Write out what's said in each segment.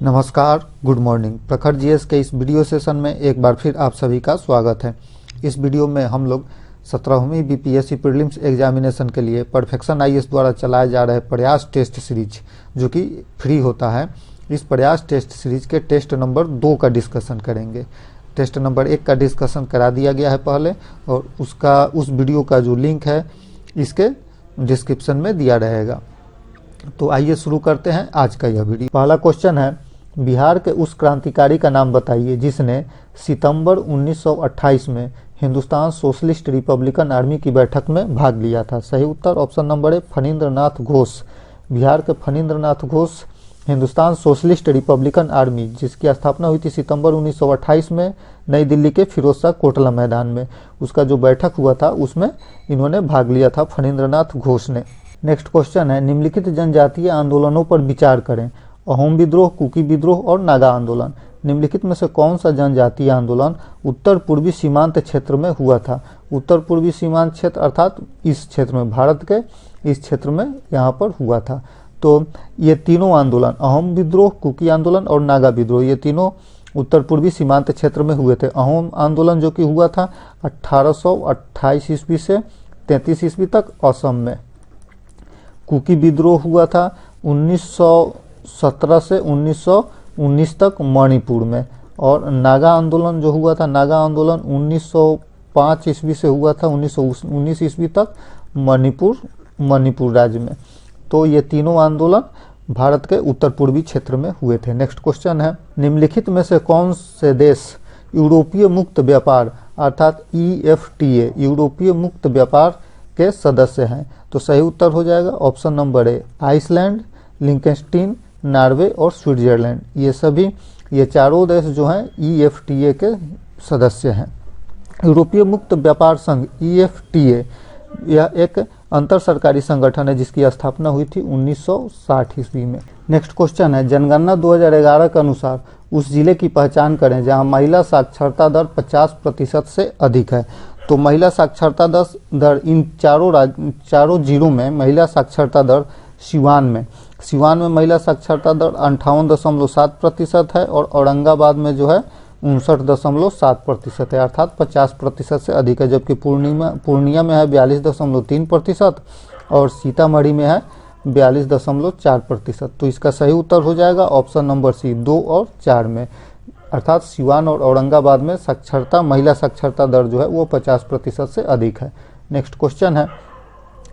नमस्कार, good morning. प्रखर GS के इस वीडियो सेशन में एक बार फिर आप सभी का स्वागत है। इस वीडियो में हम लोग 17वीं बीपीएससी प्रीलिम्स एग्जामिनेशन के लिए परफेक्शन आईएएस द्वारा चलाए जा रहे प्रयास टेस्ट सीरीज जो कि फ्री होता है, इस प्रयास टेस्ट सीरीज के टेस्ट नंबर 2 का डिस्कशन करेंगे। टेस्ट नंबर 1 का डिस्कशन करा दिया गया है पहले, और उस वीडियो का जो लिंक है इसके डिस्क्रिप्शन में दिया रहेगा। तो आइए शुरू करते हैं आज का यह वीडियो। पहला क्वेश्चन है, बिहार के उस क्रांतिकारी का नाम बताइए जिसने सितंबर 1928 में हिंदुस्तान सोशलिस्ट रिपब्लिकन आर्मी की बैठक में भाग लिया था। सही उत्तर ऑप्शन नंबर है फणींद्रनाथ घोष। बिहार के Phanindranath Ghosh Hindustan Socialist Republican Army, जिसकी स्थापना हुई थी सितंबर 1928 में नई दिल्ली के फिरोजशाह कोटला मैदान में, उसका जो बैठक हुआ था उसमें इन्होंने भाग लिया था फणींद्रनाथ घोष ने। नेक्स्ट क्वेश्चन है, निम्नलिखित जनजातीय आंदोलनों पर विचार करें। अहोम विद्रोह, कुकी विद्रोह और नागा आंदोलन। निम्नलिखित में से कौन सा जनजातीय आंदोलन उत्तर पूर्वी सीमांत क्षेत्र में हुआ था? उत्तर पूर्वी सीमांत क्षेत्र अर्थात इस क्षेत्र में, भारत के इस क्षेत्र में यहाँ पर हुआ था। तो ये तीनों आंदोलन, अहोम विद्रोह, कुकी आंदोलन और नागा विद्रोह, ये तीनों उत्तर पूर्वी सीमांत क्षेत्र में हुए थे। अहोम आंदोलन जो कि हुआ था 1828 ईस्वी से 33 ईस्वी तक असम में। कुकी विद्रोह हुआ था 1917 से 1919 तक मणिपुर में। और नागा आंदोलन जो हुआ था, नागा आंदोलन 1905 ईस्वी से हुआ था 1919 ईस्वी तक मणिपुर राज्य में। तो ये तीनों आंदोलन भारत के उत्तर पूर्वी क्षेत्र में हुए थे। नेक्स्ट क्वेश्चन है, निम्नलिखित में से कौन से देश यूरोपीय मुक्त व्यापार अर्थात EFTA यूरोपीय मुक्त व्यापार के सदस्य हैं? तो सही उत्तर हो जाएगा option number A Iceland, Liechtenstein, Norway और स्विट्जरलैंड। ये चारों देश जो हैं EFTA के सदस्य हैं। यूरोपीय मुक्त व्यापार संघ EFTA यह एक अंतर सरकारी संगठन है जिसकी स्थापना हुई थी 1960 ईस्वी में। नेक्स्ट क्वेश्चन है, जनगणना 2011 के अनुसार उस जिले की पहचान करें जहां महिला साक्षरता दर 50% से अधिक है। तो महिला साक्षरता दर इन चारों जिलों में महिला साक्षरता दर सिवान में महिला साक्षरता दर 58.7% है, और औरंगाबाद में जो है 59.7% है, अर्थात 50% से अधिक है। जबकि पूर्णिया में है 42.3% और सीतामढ़ी में है 42.4%। तो इसका सही उत्तर हो जाएगा ऑप्शन नंबर सी 2 और 4 में, अर्थात सिवान और औरंगाबाद में महिला साक्षरता दर जो है वो 50% से अधिक है। नेक्स्ट क्वेश्चन है,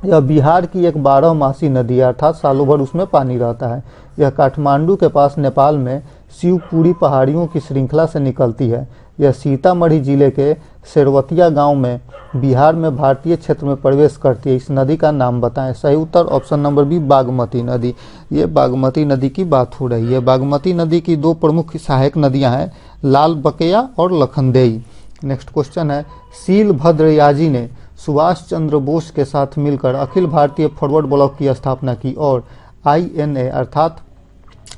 यह बिहार की एक 12मासी नदी है, अर्थात सालों भर उसमें पानी रहता है। यह काठमांडू के पास नेपाल में शिवपुरी पहाड़ियों की श्रृंखला से निकलती है। यह सीतामढ़ी जिले के शेरवतिया गांव में बिहार में भारतीय क्षेत्र में प्रवेश करती है। इस नदी का नाम बताएं। सही उत्तर ऑप्शन नंबर बी बागमती नदी। ये बागमती नदी की बात हो रही है। बागमती नदी की 2 प्रमुख सहायक नदियां हैं, लाल बकेया और लखनदेई। नेक्स्ट क्वेश्चन है, शीलभद्र याजी ने सुभाष चंद्र बोस के साथ मिलकर अखिल भारतीय फॉरवर्ड ब्लॉक की स्थापना की और INA अर्थात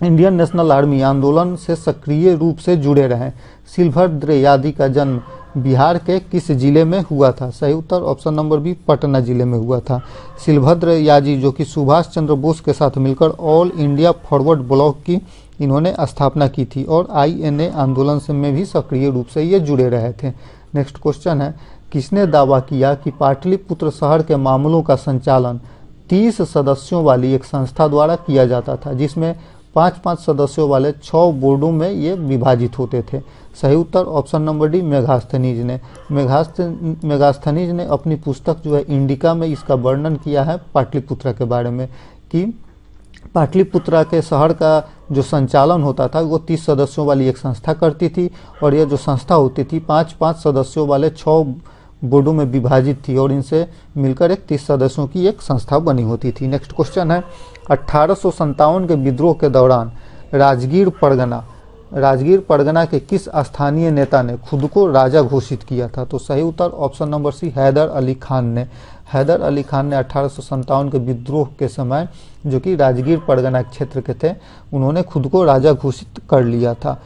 इंडियन नेशनल आर्मी आंदोलन से सक्रिय रूप से जुड़े रहे। शीलभद्र यादी का जन्म बिहार के किस जिले में हुआ था? सही उत्तर ऑप्शन नंबर बी पटना जिले में हुआ था। शीलभद्र याजी जो कि सुभाष चंद्र बोस के साथ मिलकर ऑल इंडिया फॉरवर्ड ब्लॉक की इन्होंने स्थापना की थी, और INA आंदोलन से में भी सक्रिय रूप से ये जुड़े रहे थे। नेक्स्ट क्वेश्चन है, किसने दावा किया कि पाटलिपुत्र शहर के मामलों का संचालन 30 सदस्यों वाली एक संस्था द्वारा किया जाता था, जिसमें 5-5 सदस्यों वाले 6 बोर्डों में ये विभाजित होते थे? सही उत्तर ऑप्शन नंबर डी मेगास्थनीज ने। मेगास्थनीज ने अपनी पुस्तक जो है इंडिका में इसका वर्णन किया है पाटलिपुत्र के बारे में, कि पाटलिपुत्र के शहर का जो संचालन होता था वो 30 सदस्यों वाली एक संस्था करती थी, और यह जो संस्था होती थी 5-5 सदस्यों वाले 6 बोर्डों में विभाजित थी, और इनसे मिलकर एक 30 सदस्यों की एक संस्था बनी होती थी। नेक्स्ट क्वेश्चन है, 1857 के विद्रोह के दौरान राजगीर परगना के किस स्थानीय नेता ने खुद को राजा घोषित किया था? तो सही उत्तर option number C Hyder Ali Khan ने। हैदर अली खान ने 1857 के विद्रोह के समय, जो कि राजगीर परगना क्षेत्र के थे, उन्होंने खुद को राजा घोषित कर लिया था।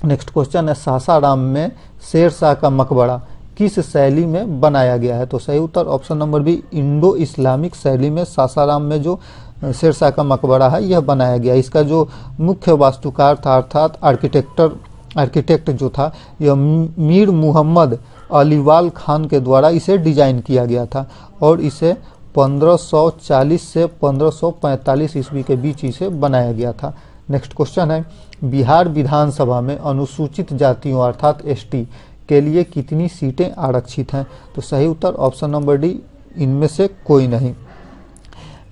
नेक्स्ट क्वेश्चन है, सासाराम में शेर शाह का मकबरा किस शैली में बनाया गया है? तो सही उत्तर option number B Indo Islamic शैली में सासाराम में जो शेरशाह का मकबरा है यह बनाया गया। इसका जो मुख्य वास्तुकार था अर्थात आर्किटेक्ट जो था यह मीर मुहम्मद अलीवाल खान के द्वारा इसे डिजाइन किया गया था और इसे 1540 से 1545 ईस्वी के बीच इसे बनाया गया था। नेक्स्ट क्वेश्चन है, बिहार विधानसभा में अनुसूचित जातियों अर्थात एसटी के लिए कितनी सीटें आरक्षित हैं? तो सही उत्तर ऑप्शन नंबर डी, इनमें से कोई नहीं।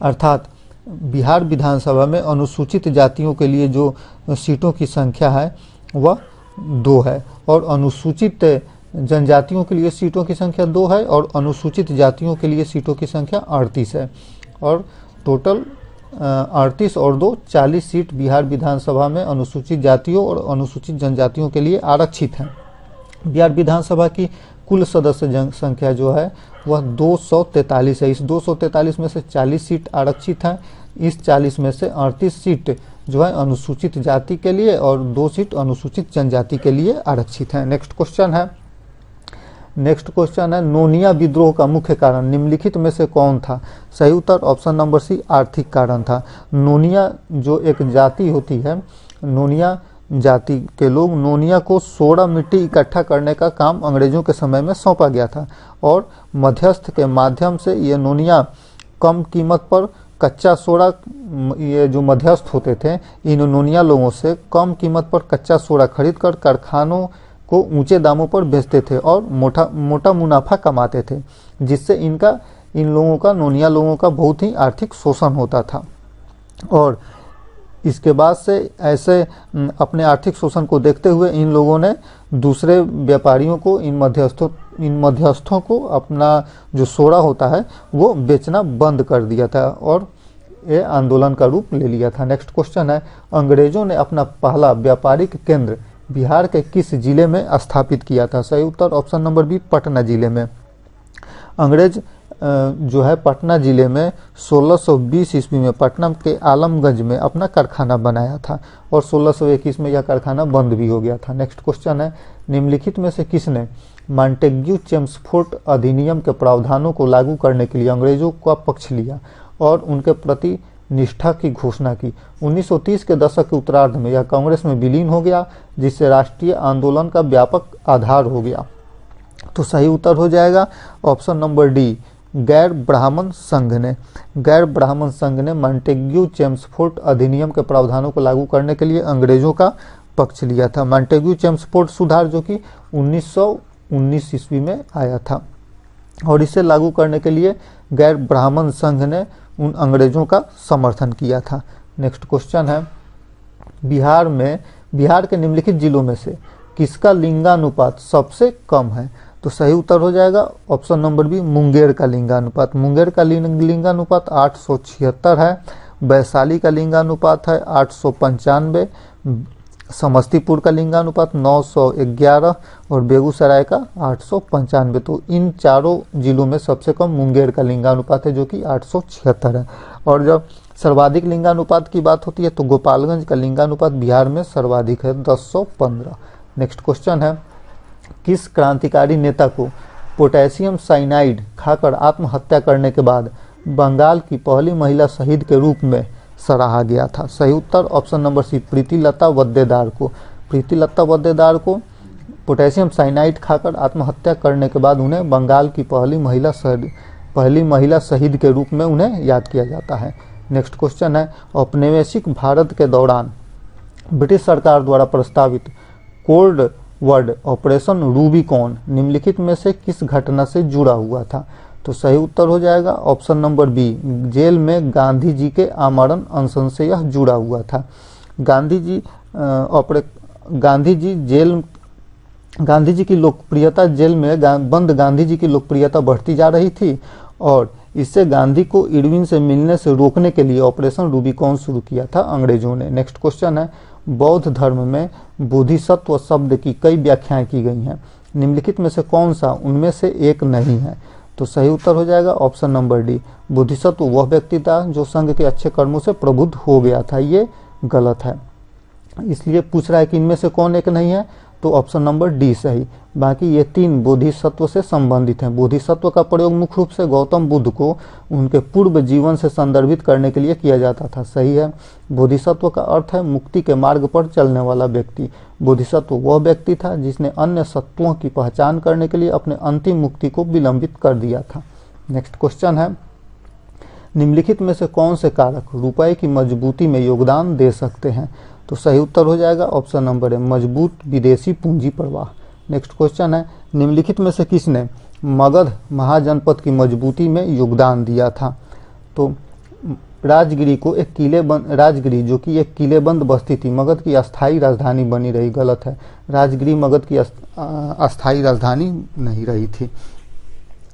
अर्थात बिहार विधानसभा में अनुसूचित जातियों के लिए जो सीटों की संख्या है वह 2 है और अनुसूचित जनजातियों के लिए सीटों की संख्या 2 है और अनुसूचित जातियों के लिए सीटों की संख्या 38 है और टोटल 38 और 2 40 सीट बिहार विधानसभा में अनुसूचित जातियों और अनुसूचित जनजातियों के लिए आरक्षित हैं। बिहार विधानसभा की कुल सदस्य संख्या जो है वह 243 है। इस 243 में से 40 सीट आरक्षित हैं। इस 40 में से 38 सीट जो है अनुसूचित जाति के लिए और 2 सीट अनुसूचित जनजाति के लिए आरक्षित हैं। नेक्स्ट क्वेश्चन है नोनिया विद्रोह का मुख्य कारण निम्नलिखित में से कौन था? सही उत्तर ऑप्शन नंबर सी, आर्थिक कारण था। नोनिया जो एक जाति होती है, नोनिया जाति के लोग नोनिया को सोडा मिट्टी इकट्ठा करने का काम अंग्रेजों के समय में सौंपा गया था और मध्यस्थ के माध्यम से ये नोनिया कम कीमत पर कच्चा सोडा, ये जो मध्यस्थ होते थे इन नोनिया लोगों से कम कीमत पर कच्चा सोडा खरीदकर कारखानों को ऊंचे दामों पर बेचते थे और मोटा मुनाफा कमाते थे, जिससे इन लोगों का नोनिया लोगों का बहुत ही आर्थिक शोषण होता था। और इसके बाद से ऐसे अपने आर्थिक शोषण को देखते हुए इन लोगों ने दूसरे व्यापारियों को, इन मध्यस्थों को अपना जो सोडा होता है वो बेचना बंद कर दिया था और ये आंदोलन का रूप ले लिया था। नेक्स्ट क्वेश्चन है, अंग्रेजों ने अपना पहला व्यापारिक केंद्र बिहार के किस जिले में स्थापित किया था? सही उत्तर ऑप्शन नंबर बी, पटना जिले में। अंग्रेज जो है पटना जिले में 1620 ईस्वी में पटना के आलमगंज में अपना कारखाना बनाया था और 1621 में यह कारखाना बंद भी हो गया था। नेक्स्ट क्वेश्चन है, निम्नलिखित में से किसने मॉन्टेग्यू चेम्सफोर्ड अधिनियम के प्रावधानों को लागू करने के लिए अंग्रेजों का पक्ष लिया और उनके प्रति निष्ठा की घोषणा की? 1930 के दशक के उत्तरार्ध में यह कांग्रेस में विलीन हो गया, जिससे राष्ट्रीय आंदोलन का व्यापक आधार हो गया। तो सही उत्तर हो जाएगा ऑप्शन नंबर डी, गैर ब्राह्मण संघ ने मॉन्टेग्यू चेम्सफोर्ड अधिनियम के प्रावधानों को लागू करने के लिए अंग्रेजों का पक्ष लिया था। मॉन्टेग्यू चेम्सफोर्ड सुधार जो कि 1919 ईस्वी में आया था और इसे लागू करने के लिए गैर ब्राह्मण संघ ने उन अंग्रेजों का समर्थन किया था। नेक्स्ट क्वेश्चन है, बिहार के निम्नलिखित जिलों में से किसका लिंगानुपात सबसे कम है? तो सही उत्तर हो जाएगा ऑप्शन नंबर बी, मुंगेर का लिंगानुपात। मुंगेर का लिंगानुपात 876 है। वैशाली का लिंगानुपात है 895, समस्तीपुर का लिंगानुपात 911 और बेगूसराय का 895। तो इन चारों जिलों में सबसे कम मुंगेर का लिंगानुपात है जो कि 876 है। और जब सर्वाधिक लिंगानुपात की बात होती है तो गोपालगंज का लिंगानुपात बिहार में सर्वाधिक है 1015। नेक्स्ट क्वेश्चन है, किस क्रांतिकारी नेता को पोटेशियम साइनाइड खाकर आत्महत्या करने के बाद बंगाल की पहली महिला शहीद के रूप में सराहा गया था? सही उत्तर ऑप्शन नंबर सी, प्रीतिलता वद्देदार को पोटेशियम साइनाइड खाकर आत्महत्या करने के बाद उन्हें बंगाल की पहली महिला शहीद के रूप में उन्हें याद किया जाता है। नेक्स्ट क्वेश्चन है, औपनिवेशिक भारत के दौरान ब्रिटिश सरकार द्वारा प्रस्तावित कोल्ड वर्ड ऑपरेशन रूबिकॉन निम्नलिखित में से किस घटना से जुड़ा हुआ था? तो सही उत्तर हो जाएगा ऑप्शन नंबर बी, जेल में गांधी जी के आमरण अनशन से यह जुड़ा हुआ था। गांधी जी की लोकप्रियता जेल में बंद गांधी जी की लोकप्रियता बढ़ती जा रही थी और इससे गांधी को इरविन से मिलने से रोकने के लिए ऑपरेशन रूबिकॉन शुरू किया था अंग्रेजों ने। नेक्स्ट क्वेश्चन है, बौद्ध धर्म में बोधिसत्व शब्द की कई व्याख्याएं की गई हैं, निम्नलिखित में से कौन सा उनमें से एक नहीं है? तो सही उत्तर हो जाएगा ऑप्शन नंबर डी, बोधिसत्व वह व्यक्ति था जो संघ के अच्छे कर्मों से प्रबुद्ध हो गया था। ये गलत है, इसलिए पूछ रहा है कि इनमें से कौन एक नहीं है। तो ऑप्शन नंबर डी सही। बाकी ये 3 बोधिसत्व से संबंधित हैं। बोधिसत्व का प्रयोग मुख्य रूप से गौतम बुद्ध को उनके पूर्व जीवन से संदर्भित करने के लिए किया जाता था, सही है। बोधिसत्व का अर्थ है मुक्ति के मार्ग पर चलने वाला व्यक्ति। बोधिसत्व वह व्यक्ति था जिसने अन्य सत्वों की पहचान करने के लिए अपने अंतिम मुक्ति को विलंबित कर दिया था। नेक्स्ट क्वेश्चन है, निम्नलिखित में से कौन से कारक रुपए की मजबूती में योगदान दे सकते हैं? तो सही उत्तर हो जाएगा ऑप्शन नंबर ए, मजबूत विदेशी पूंजी प्रवाह। नेक्स्ट क्वेश्चन है, निम्नलिखित में से किसने मगध महाजनपद की मजबूती में योगदान दिया था? तो राजगिरी जो कि एक किलेबंद बस्ती थी, मगध की अस्थायी राजधानी बनी रही, गलत है। राजगिरी मगध की अस्थायी राजधानी नहीं रही थी,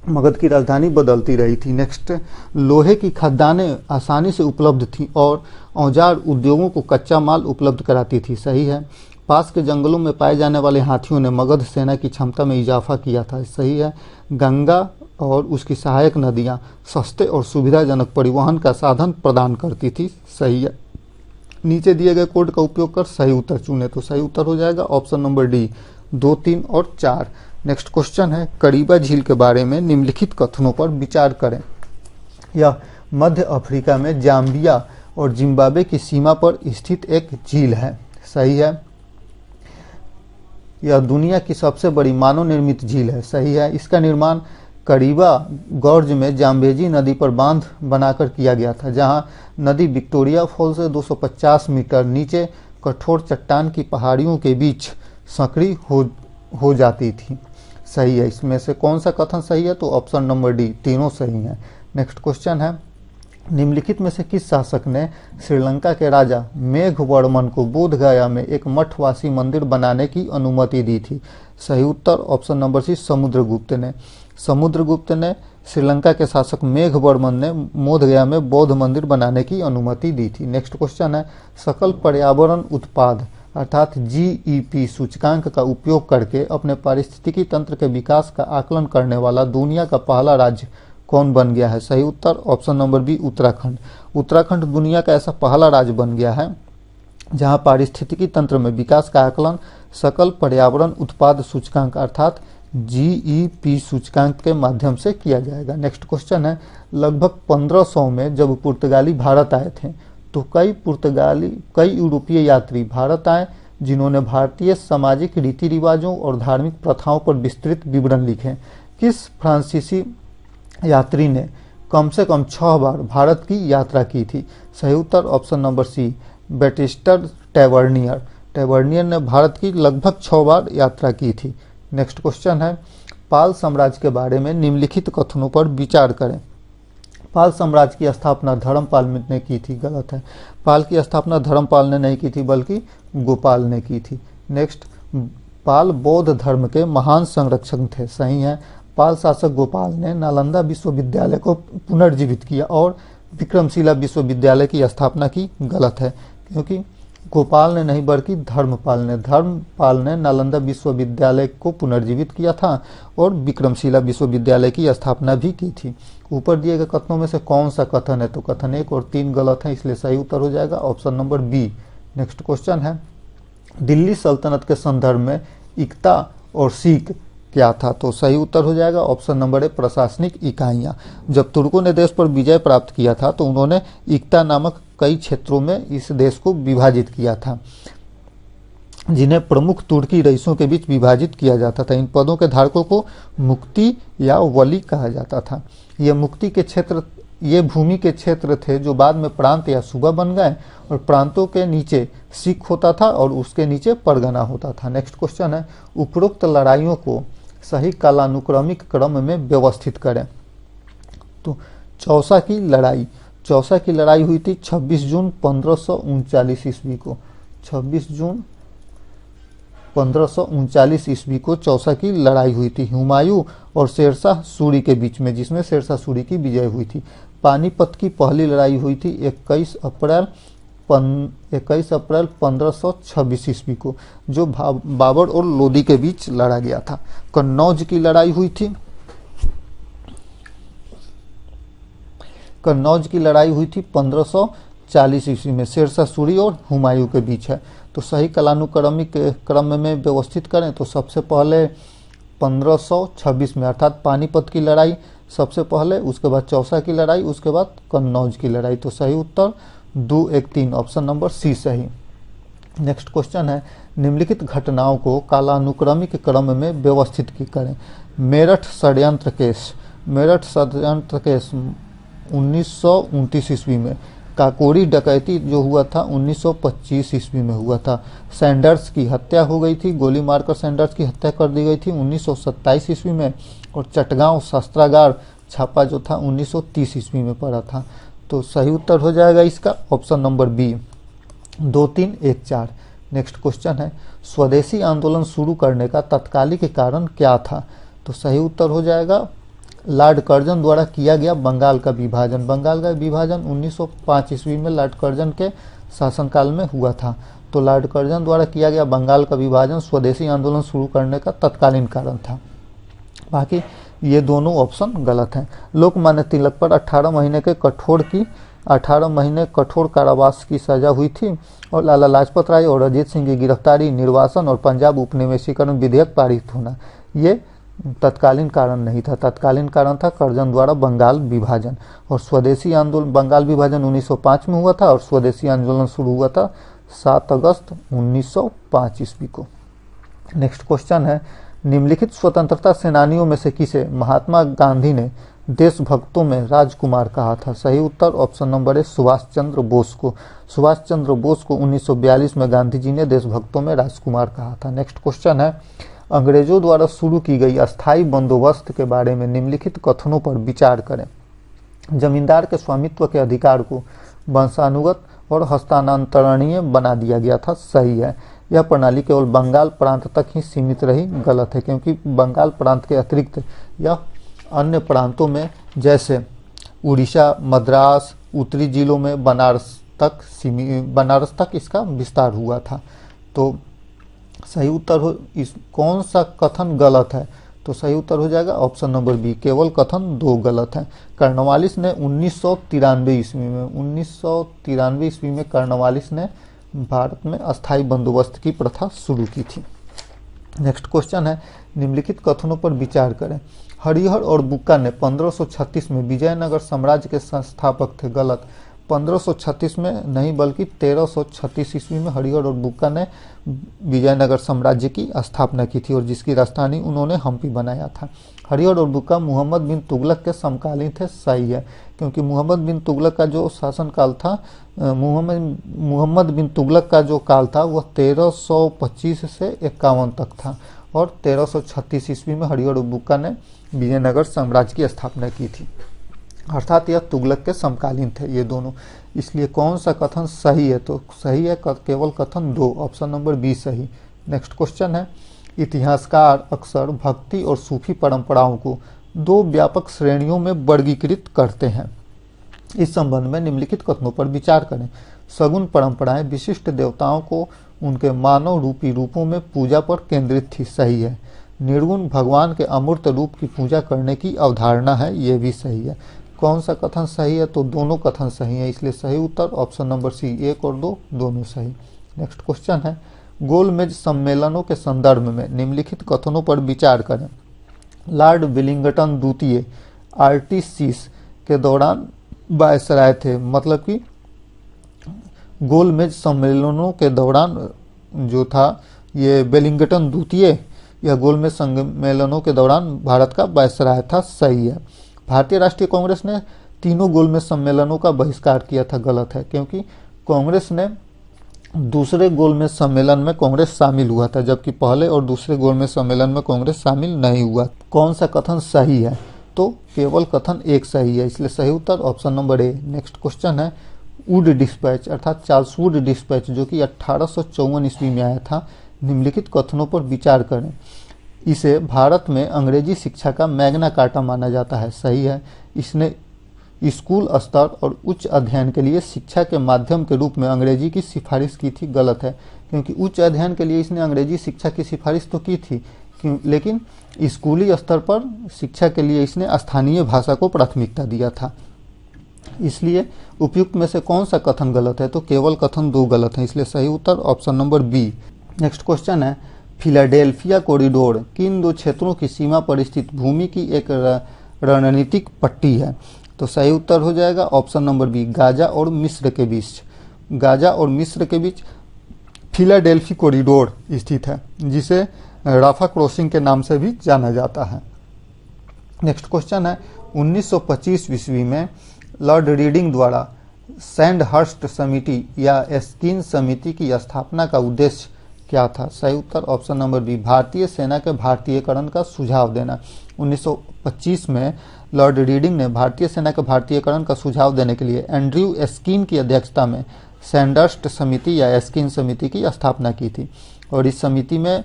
मगध की राजधानी बदलती रही थी। नेक्स्ट, लोहे की खदानें आसानी से उपलब्ध थीं और औजार उद्योगों को कच्चा माल उपलब्ध कराती थी, सही है। पास के जंगलों में पाए जाने वाले हाथियों ने मगध सेना की क्षमता में इजाफा किया था, सही है। गंगा और उसकी सहायक नदियां सस्ते और सुविधाजनक परिवहन का साधन प्रदान करती थी, सही है। नीचे दिए गए कोड का उपयोग कर सही उत्तर चुने, तो सही उत्तर हो जाएगा ऑप्शन नंबर डी, 2, 3 और 4। नेक्स्ट क्वेश्चन है, करीबा झील के बारे में निम्नलिखित कथनों पर विचार करें। यह मध्य अफ्रीका में जाम्बिया और जिम्बाब्वे की सीमा पर स्थित एक झील है, सही है। यह दुनिया की सबसे बड़ी मानव निर्मित झील है, सही है। इसका निर्माण करीबा गॉर्ज में जाम्बेजी नदी पर बांध बनाकर किया गया था, जहां नदी विक्टोरिया फॉल से 250 मीटर नीचे कठोर चट्टान की पहाड़ियों के बीच संकरी हो जाती थी, सही है। इसमें से कौन सा कथन सही है? तो ऑप्शन नंबर डी, तीनों सही हैं। नेक्स्ट क्वेश्चन है, निम्नलिखित में से किस शासक ने श्रीलंका के राजा मेघवर्मन को बोधगया में एक मठवासी मंदिर बनाने की अनुमति दी थी? सही उत्तर ऑप्शन नंबर सी, समुद्रगुप्त ने। समुद्रगुप्त ने श्रीलंका के शासक मेघवर्मन ने बोधगया में बौद्ध मंदिर बनाने की अनुमति दी थी। नेक्स्ट क्वेश्चन है, सकल पर्यावरण उत्पाद अर्थात जीईपी सूचकांक का उपयोग करके अपने पारिस्थितिकी तंत्र के विकास का आकलन करने वाला दुनिया का पहला राज्य कौन बन गया है? सही उत्तर option number B, Uttarakhand. Uttarakhand दुनिया का ऐसा पहला राज्य बन गया है जहां पारिस्थितिकी तंत्र में विकास का आकलन सकल पर्यावरण उत्पाद सूचकांक अर्थात जीईपी सूचकांक के माध्यम से किया जाएगा। नेक्स्ट क्वेश्चन है, लगभग 1500 में जब पुर्तगाली भारत आए थे तो कई यूरोपीय यात्री भारत आए जिन्होंने भारतीय सामाजिक रीति रिवाजों और धार्मिक प्रथाओं पर विस्तृत विवरण लिखे। किस फ्रांसीसी यात्री ने कम से कम 6 बार भारत की यात्रा की थी? सही उत्तर option number C, Baptiste Tavernier. Tavernier ने भारत की लगभग 6 बार यात्रा की थी। नेक्स्ट क्वेश्चन है, पाल साम्राज्य के बारे में निम्नलिखित कथनों पर विचार करें। पाल साम्राज्य की स्थापना धर्मपाल ने की थी, गलत है। पाल की स्थापना धर्मपाल ने नहीं की थी बल्कि गोपाल ने की थी। नेक्स्ट, पाल बौद्ध धर्म के महान संरक्षक थे, सही है। पाल शासक गोपाल ने नालंदा विश्वविद्यालय को पुनर्जीवित किया और विक्रमशिला विश्वविद्यालय की स्थापना की, गलत है, क्योंकि गोपाल ने नहीं बल्कि धर्मपाल ने नालंदा विश्वविद्यालय को पुनर्जीवित किया था और विक्रमशिला विश्वविद्यालय की स्थापना भी की थी। ऊपर दिए गए कथनों में से कौन सा कथन है? तो कथन 1 और 3 गलत है, इसलिए सही उत्तर हो जाएगा option number B. Next question है, दिल्ली सल्तनत के संदर्भ में इक्ता और सीक क्या था? तो सही उत्तर हो जाएगा ऑप्शन नंबर ए, प्रशासनिक इकाइयां। जब तुर्कों ने देश पर विजय प्राप्त किया था तो उन्होंने इक्ता नामक कई क्षेत्रों में इस देश को विभाजित किया था, जिन्हें प्रमुख तुर्की रईसों के बीच विभाजित किया जाता था। इन पदों के धारकों को मुक्ति या वली कहा जाता था। ये भूमि के क्षेत्र थे जो बाद में प्रांत या सूबा बन गए और प्रांतों के नीचे सिख होता था और उसके नीचे परगना होता था। नेक्स्ट क्वेश्चन है, उपरोक्त लड़ाइयों को सही कालानुक्रमिक क्रम में व्यवस्थित करें। तो चौसा की लड़ाई हुई थी 26 जून 1539 ईस्वी को। 26 जून 1539 ईस्वी को चौसा की लड़ाई हुई थी हुमायूं और शेरशाह सूरी के बीच में, जिसमें शेरशाह सूरी की विजय हुई थी। पानीपत की पहली लड़ाई हुई थी 21 अप्रैल 1526 ईस्वी को, जो बाबर और लोदी के बीच लड़ा गया था। कन्नौज की लड़ाई हुई थी 1535 1940 ईस्वी में शेरशाह सूरी और हुमायूं के बीच है। तो सही कालानुक्रमिक क्रम में व्यवस्थित करें तो सबसे पहले 1526 में अर्थात पानीपत की लड़ाई सबसे पहले, उसके बाद चौसा की लड़ाई, उसके बाद कन्नौज की लड़ाई। तो सही उत्तर 2, 1, 3 ऑप्शन नंबर सी सही। नेक्स्ट क्वेश्चन है, निम्नलिखित घटनाओं को कालानुक्रमिक क्रम में व्यवस्थित करें। मेरठ षड्यंत्र केस, मेरठ षड्यंत्र केस 1929 ईस्वी में। काकोरी डकैती जो हुआ था 1925 ईस्वी में हुआ था। सैंडर्स की हत्या हो गई थी, गोली मारकर सैंडर्स की हत्या कर दी गई थी 1927 ईस्वी में। और चटगांव शस्त्रागार छापा जो था 1930 ईस्वी में पड़ा था। तो सही उत्तर हो जाएगा इसका option number B, 2, 3, 1, 4। Next question है, स्वदेशी आंदोलन शुरू करने का तत्कालिक कारण क्या था। तो सही उत्तर हो जाएगा लॉर्ड कर्जन द्वारा किया गया बंगाल का विभाजन। बंगाल का विभाजन 1905 ईस्वी में लॉर्ड कर्जन के शासनकाल में हुआ था। तो लॉर्ड कर्जन द्वारा किया गया बंगाल का विभाजन स्वदेशी आंदोलन शुरू करने का तत्कालीन कारण था। बाकी ये दोनों ऑप्शन गलत हैं। लोकमान्य तिलक पर 18 महीने कठोर कारावास की सजा हुई थी और लाला लाजपत राय और अजीत सिंह की गिरफ्तारी, निर्वासन और पंजाब उपनिवेशीकरण विधेयक पारित होना, ये तत्कालीन कारण नहीं था। तत्कालीन कारण था कर्जन द्वारा बंगाल विभाजन। और स्वदेशी आंदोलन, बंगाल विभाजन 1905 में हुआ था और स्वदेशी आंदोलन शुरू हुआ था 7 अगस्त 1905 ईस्वी को। नेक्स्ट क्वेश्चन है, निम्नलिखित स्वतंत्रता सेनानियों में से किसे महात्मा गांधी ने देशभक्तों में राजकुमार कहा था। सही उत्तर ऑप्शन नंबर है सुभाष चंद्र बोस को। सुभाष चंद्र बोस को 1942 में गांधी जी ने देशभक्तों में राजकुमार कहा था। नेक्स्ट क्वेश्चन है, अंग्रेजों द्वारा शुरू की गई अस्थायी बंदोबस्त के बारे में निम्नलिखित कथनों पर विचार करें। जमींदार के स्वामित्व के अधिकार को वंशानुगत और हस्तांतरणीय बना दिया गया था। सही है। यह प्रणाली केवल बंगाल प्रांत तक ही सीमित रही। गलत है, क्योंकि बंगाल प्रांत के अतिरिक्त यह अन्य प्रांतों में जैसे उड़ीसा, मद्रास, उत्तरी जिलों में बनारस तक इसका विस्तार हुआ था। तो सही उत्तर हो इस कौन सा कथन गलत है। तो सही उत्तर हो जाएगा ऑप्शन नंबर बी, केवल कथन 2 गलत है। कर्नवालिस ने 1993 ईस्वी में कर्नवालिस ने भारत में अस्थायी बंदोबस्त की प्रथा शुरू की थी। नेक्स्ट क्वेश्चन है, निम्नलिखित कथनों पर विचार करें। हरिहर और बुक्का ने 1536 में विजयनगर साम्राज्य के संस्थापक थे। गलत। 1536 में नहीं बल्कि 1336 ईस्वी में हरिहर और बुक्का ने विजयनगर साम्राज्य की स्थापना की थी और जिसकी राजधानी उन्होंने हम्पी बनाया था। हरिहर और बुक्का मोहम्मद बिन तुगलक के समकालीन थे। सही है, क्योंकि मोहम्मद बिन तुगलक का जो शासनकाल था, मोहम्मद बिन तुगलक का जो काल था वह 1325 से 51 तक था और 1336 ईस्वी में हरिहर और बुक्का ने विजयनगर साम्राज्य की स्थापना की थी। अर्थात यह तुगलक के समकालीन थे ये दोनों। इसलिए कौन सा कथन सही है। तो सही है केवल कथन 2, ऑप्शन नंबर बी सही। नेक्स्ट क्वेश्चन है, इतिहासकार अक्सर भक्ति और सूफी परंपराओं को 2 व्यापक श्रेणियों में वर्गीकृत करते हैं। इस संबंध में निम्नलिखित कथनों पर विचार करें। सगुण परंपराएं विशिष्ट देवताओं को उनके मानव रूपी रूपों में पूजा पर केंद्रित थी। सही है। निर्गुण भगवान के अमूर्त रूप की पूजा करने की अवधारणा है। ये भी सही है। कौन सा कथन सही है। तो दोनों कथन सही है, इसलिए सही उत्तर ऑप्शन नंबर सी, 1 और 2 दोनों सही। नेक्स्ट क्वेश्चन है, गोलमेज सम्मेलनों के संदर्भ में निम्नलिखित कथनों पर विचार करें। लॉर्ड विलिंगटन द्वितीय आर्टिसिस के दौरान वायसराय थे। मतलब कि गोलमेज सम्मेलनों के दौरान जो था ये वेलिंगटन द्वितीय, यह गोलमेज सम्मेलनों के दौरान भारत का वायसराय था। सही है। भारतीय राष्ट्रीय कांग्रेस ने तीनों गोलमेज सम्मेलनों का बहिष्कार किया था। गलत है, क्योंकि कांग्रेस ने दूसरे गोलमेज सम्मेलन में कांग्रेस शामिल हुआ था, जबकि पहले और दूसरे गोलमेज सम्मेलन में कांग्रेस शामिल नहीं हुआ। कौन सा कथन सही है। तो केवल कथन 1 सही है, इसलिए सही उत्तर option number A. Next question है, वुड डिस्पैच अर्थात चार्ल्स वुड डिस्पैच जो कि 1854 ईस्वी में आया था। निम्नलिखित कथनों पर विचार करें। इसे भारत में अंग्रेजी शिक्षा का मैग्ना कार्टा माना जाता है। सही है। इसने स्कूल स्तर और उच्च अध्ययन के लिए शिक्षा के माध्यम के रूप में अंग्रेजी की सिफारिश की थी। गलत है, क्योंकि उच्च अध्ययन के लिए इसने अंग्रेजी शिक्षा की सिफारिश तो की थी, लेकिन स्कूली स्तर पर शिक्षा के लिए इसने स्थानीय भाषा को प्राथमिकता दिया था। इसलिए उपयुक्त में से कौन सा कथन गलत है, तो केवल कथन 2 गलत है, इसलिए सही उत्तर option number B. Next question है, फिलाडेल्फिया कॉरिडोर किन 2 क्षेत्रों की सीमा पर स्थित भूमि की एक रणनीतिक पट्टी है, तो सही उत्तर हो जाएगा ऑप्शन नंबर बी, गाजा और मिस्र के बीच। गाजा और मिस्र के बीच फिलाडेल्फी कॉरिडोर स्थित है, जिसे राफा क्रॉसिंग के नाम से भी जाना जाता है। नेक्स्ट क्वेश्चन है, 1925 ईस्वी में लॉर्ड रीडिंग द्वारा सैंडहर्स्ट समिति या एस्किन समिति की स्थापना का उद्देश्य क्या था, सही उत्तर ऑप्शन नंबर बी, भारतीय सेना के भारतीयकरण का सुझाव देना। 1925 में लॉर्ड रीडिंग ने भारतीय सेना के भारतीयकरण का सुझाव देने के लिए एंड्रयू एस्किन की अध्यक्षता में सैंडहर्स्ट समिति या एस्किन समिति की स्थापना की थी, और इस समिति में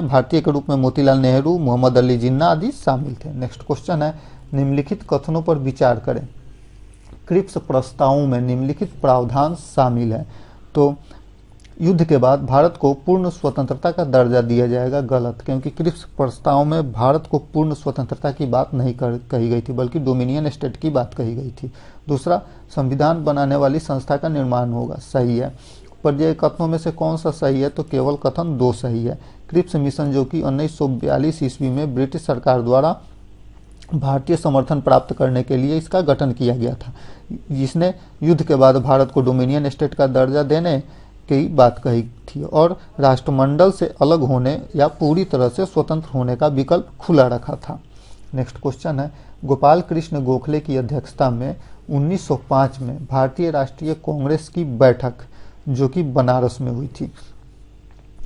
भारतीय के रूप में मोतीलाल नेहरू, मोहम्मद अली जिन्ना आदि शामिल थे। नेक्स्ट क्वेश्चन है, निम्नलिखित कथनों पर विचार करें। क्रिप्स प्रस्तावों में निम्नलिखित प्रावधान शामिल है, तो युद्ध के बाद भारत को पूर्ण स्वतंत्रता का दर्जा दिया जाएगा, गलत, क्योंकि क्रिप्स प्रस्ताव में भारत को पूर्ण स्वतंत्रता की बात नहीं कही गई थी, बल्कि डोमिनियन स्टेट की बात कही गई थी। दूसरा, संविधान बनाने वाली संस्था का निर्माण होगा, सही है। पर्यायी कथनों में से कौन सा सही है, तो केवल कथन 2 सही है। क्रिप्स मिशन जो कि 1942 ईस्वी में ब्रिटिश सरकार द्वारा भारतीय समर्थन प्राप्त करने के लिए इसका गठन किया गया था, जिसने युद्ध के बाद भारत को डोमिनियन स्टेट का दर्जा देने की बात कही थी और राष्ट्रमंडल से अलग होने या पूरी तरह से स्वतंत्र होने का विकल्प खुला रखा था। नेक्स्ट क्वेश्चन है, गोपाल कृष्ण गोखले की अध्यक्षता में 1905 में भारतीय राष्ट्रीय कांग्रेस की बैठक जो कि बनारस में हुई थी,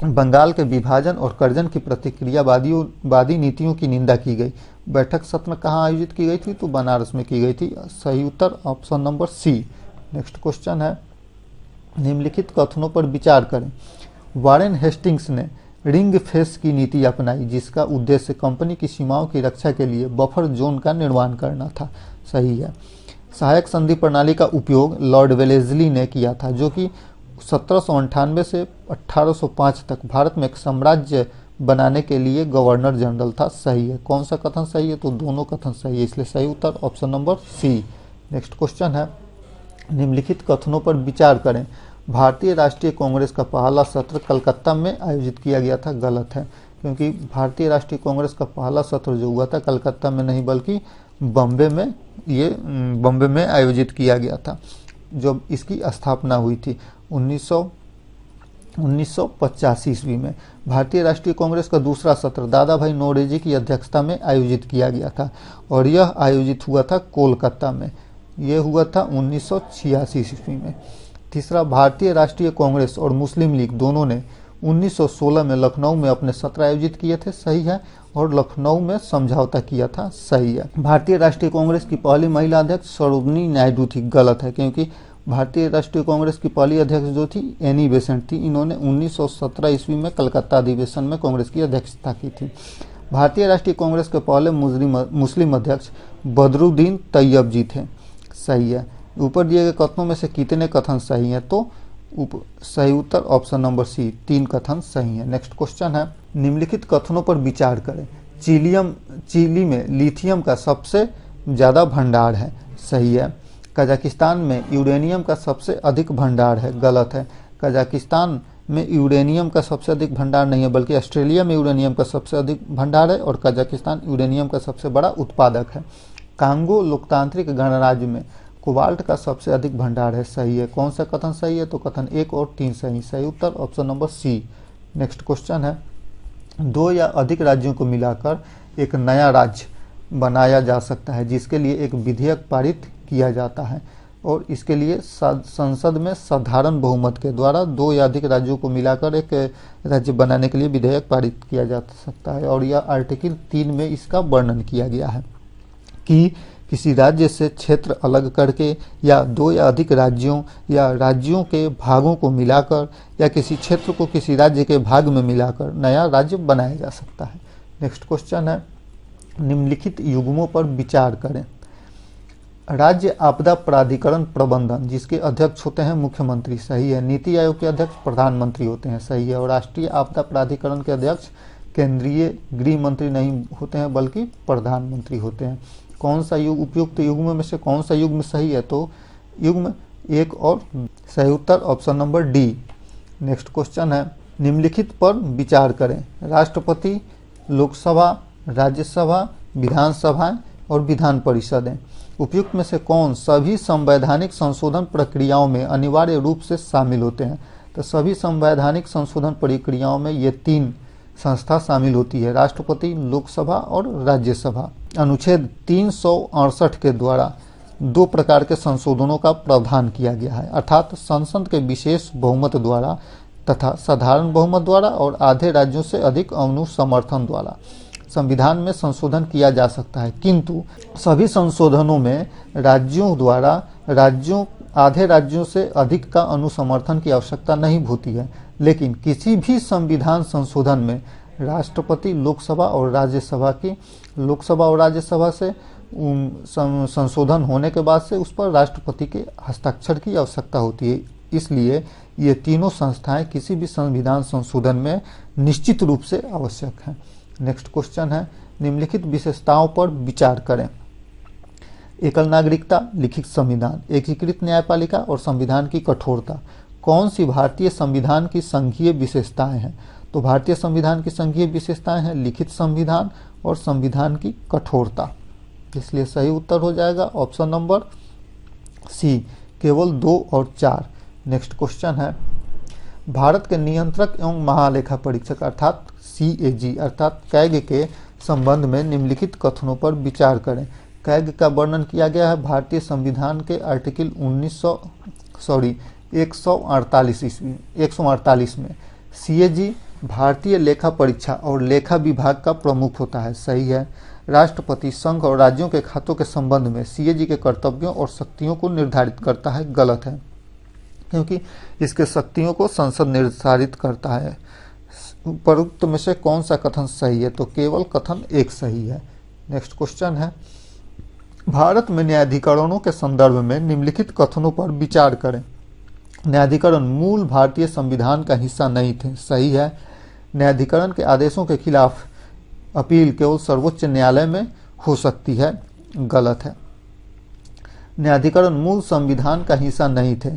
बंगाल के विभाजन और कर्जन की प्रतिक्रियावादी नीतियों की निंदा की गई। बैठक सत्र कहाँ आयोजित की गई थी, तो बनारस में की गई थी, सही उत्तर option number C. Next question है, निम्नलिखित कथनों पर विचार करें। वारेन हेस्टिंग्स ने रिंग फेंस की नीति अपनाई, जिसका उद्देश्य कंपनी की सीमाओं की रक्षा के लिए बफर जोन का निर्माण करना था, सही है। सहायक संधि प्रणाली का उपयोग लॉर्ड वेलेस्ली ने किया था, जो कि 1798 से 1805 तक भारत में एक साम्राज्य बनाने के लिए गवर्नर जनरल था, सही है। कौन सा कथन सही है, तो दोनों कथन सही है, इसलिए सही उत्तर option number C. Next question है, निम्नलिखित कथनों पर विचार करें। भारतीय राष्ट्रीय कांग्रेस का पहला सत्र कलकत्ता में आयोजित किया गया था, गलत है, क्योंकि भारतीय राष्ट्रीय कांग्रेस का पहला सत्र जो हुआ था कलकत्ता में नहीं बल्कि बॉम्बे में आयोजित किया गया था, जब इसकी स्थापना हुई थी 1985 ईस्वी में। भारतीय राष्ट्रीय कांग्रेस का दूसरा सत्र दादा भाई नौरोजी की अध्यक्षता में आयोजित किया गया था और यह आयोजित हुआ था कोलकाता में, यह हुआ था 1986 ईस्वी में। तीसरा, भारतीय राष्ट्रीय कांग्रेस और मुस्लिम लीग दोनों ने 1916 में लखनऊ में अपने सत्र आयोजित किए थे, सही है, और लखनऊ में समझौता किया था, सही है। भारतीय राष्ट्रीय कांग्रेस की पहली महिला अध्यक्ष सरोजिनी नायडू थी, गलत है, क्योंकि भारतीय राष्ट्रीय कांग्रेस की पहली अध्यक्ष जो थी एनी बेसेंट थी। इन्होंने 1917 ईस्वी में कलकत्ता अधिवेशन में कांग्रेस की अध्यक्षता की थी। भारतीय राष्ट्रीय कांग्रेस के पहले मुस्लिम अध्यक्ष बदरुद्दीन तैयब जी थे, सही है। ऊपर दिए गए कथनों में से कितने कथन सही हैं, तो सही उत्तर ऑप्शन नंबर सी, 3 कथन सही है। नेक्स्ट क्वेश्चन है, निम्नलिखित कथनों पर विचार करें। चिली में लिथियम का सबसे ज़्यादा भंडार है, सही है। कजाकिस्तान में यूरेनियम का सबसे अधिक भंडार है, गलत है। कजाकिस्तान में यूरेनियम का सबसे अधिक भंडार नहीं है, बल्कि ऑस्ट्रेलिया में यूरेनियम का सबसे अधिक भंडार है और कजाकिस्तान यूरेनियम का सबसे बड़ा उत्पादक है। कांगो लोकतांत्रिक गणराज्य में कोबाल्ट का सबसे अधिक भंडार है, सही है। कौन सा कथन सही है, तो कथन 1 और 3 सही, सही उत्तर option number C. Next question है, 2 या अधिक राज्यों को मिलाकर एक नया राज्य बनाया जा सकता है, जिसके लिए एक विधेयक पारित किया जाता है और इसके लिए संसद में साधारण बहुमत के द्वारा 2 या अधिक राज्यों को मिलाकर एक राज्य बनाने के लिए विधेयक पारित किया जा सकता है। और यह आर्टिकल 3 में इसका वर्णन किया गया है कि किसी राज्य से क्षेत्र अलग करके या 2 या अधिक राज्यों या राज्यों के भागों को मिलाकर या किसी क्षेत्र को किसी राज्य के भाग में मिलाकर नया राज्य बनाया जा सकता है। नेक्स्ट क्वेश्चन है, निम्नलिखित युग्मों पर विचार करें। राज्य आपदा प्राधिकरण प्रबंधन, जिसके अध्यक्ष होते हैं मुख्यमंत्री, सही है। नीति आयोग के अध्यक्ष प्रधानमंत्री होते हैं, सही है। और राष्ट्रीय आपदा प्राधिकरण के अध्यक्ष केंद्रीय गृह मंत्री नहीं होते हैं बल्कि प्रधानमंत्री होते हैं। कौन सा युग उपयुक्त युग्म में से कौन सा युग्म सही है, तो युग्म 1 और सही उत्तर option number D. Next question है, निम्नलिखित पर विचार करें। राष्ट्रपति, लोकसभा, राज्यसभा, विधानसभाएं और विधान परिषदें उपयुक्त में से कौन सभी संवैधानिक संशोधन प्रक्रियाओं में अनिवार्य रूप से शामिल होते हैं? तो सभी संवैधानिक संशोधन प्रक्रियाओं में ये 3 संस्था शामिल होती है, राष्ट्रपति, लोकसभा और राज्यसभा। अनुच्छेद 368 के द्वारा 2 प्रकार के संशोधनों का प्रावधान किया गया है, अर्थात संसद के विशेष बहुमत द्वारा तथा साधारण बहुमत द्वारा और आधे राज्यों से अधिक अनुसमर्थन द्वारा संविधान में संशोधन किया जा सकता है, किंतु सभी संशोधनों में आधे राज्यों से अधिक का अनुसमर्थन की आवश्यकता नहीं होती है। लेकिन किसी भी संविधान संशोधन में राष्ट्रपति, लोकसभा और राज्यसभा से संशोधन होने के बाद से उस पर राष्ट्रपति के हस्ताक्षर की आवश्यकता होती है। इसलिए ये तीनों संस्थाएं किसी भी संविधान संशोधन में निश्चित रूप से आवश्यक हैं। नेक्स्ट क्वेश्चन है, निम्नलिखित विशेषताओं पर विचार करें। एकल नागरिकता, लिखित संविधान, एकीकृत न्यायपालिका और संविधान की कठोरता कौन सी भारतीय संविधान की संघीय विशेषताएं हैं? तो भारतीय संविधान की संघीय विशेषताएं हैं लिखित संविधान और संविधान की कठोरता, इसलिए सही उत्तर हो जाएगा ऑप्शन नंबर सी, केवल 2 और 4। नेक्स्ट क्वेश्चन है, भारत के नियंत्रक एवं महालेखा परीक्षक अर्थात CAG अर्थात कैग के संबंध में निम्नलिखित कथनों पर विचार करें। कैग का वर्णन किया गया है भारतीय संविधान के आर्टिकल 148 में। CAG भारतीय लेखा परीक्षा और लेखा विभाग का प्रमुख होता है, सही है। राष्ट्रपति संघ और राज्यों के खातों के संबंध में CAG के कर्तव्यों और शक्तियों को निर्धारित करता है, गलत है, क्योंकि इसके शक्तियों को संसद निर्धारित करता है। उपरोक्त में से कौन सा कथन सही है? तो केवल कथन 1 सही है। नेक्स्ट क्वेश्चन है, भारत में न्यायाधिकरणों के संदर्भ में निम्नलिखित कथनों पर विचार करें। न्यायाधिकरण मूल भारतीय संविधान का हिस्सा नहीं थे, सही है। न्यायाधिकरण के आदेशों के खिलाफ अपील केवल सर्वोच्च न्यायालय में हो सकती है, गलत है। न्यायाधिकरण मूल संविधान का हिस्सा नहीं थे,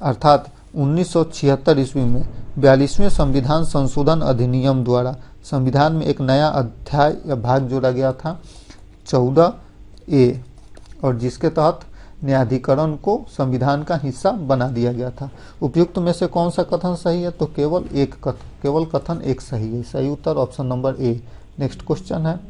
अर्थात 1976 ईस्वी में 42वें संविधान संशोधन अधिनियम द्वारा संविधान में एक नया अध्याय या भाग जोड़ा गया था 14A, और जिसके तहत न्यायाधिकरण को संविधान का हिस्सा बना दिया गया था। उपयुक्त में से कौन सा कथन सही है? तो केवल कथन 1 सही है, सही उत्तर option number A। Next question है,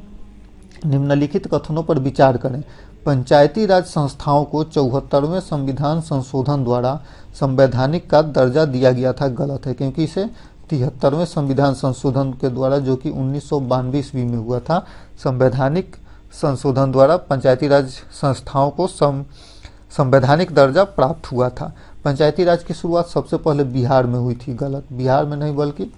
निम्नलिखित कथनों पर विचार करें। पंचायती राज संस्थाओं को 74वें संविधान संशोधन द्वारा संवैधानिक का दर्जा दिया गया था, गलत है, क्योंकि इसे 73वें संविधान संशोधन के द्वारा जो कि 1992 ईस्वी में हुआ था, संवैधानिक संशोधन द्वारा पंचायती राज संस्थाओं को संवैधानिक दर्जा प्राप्त हुआ था। पंचायती राज की शुरुआत सबसे पहले बिहार में हुई थी, गलत, बिहार में नहीं बल्कि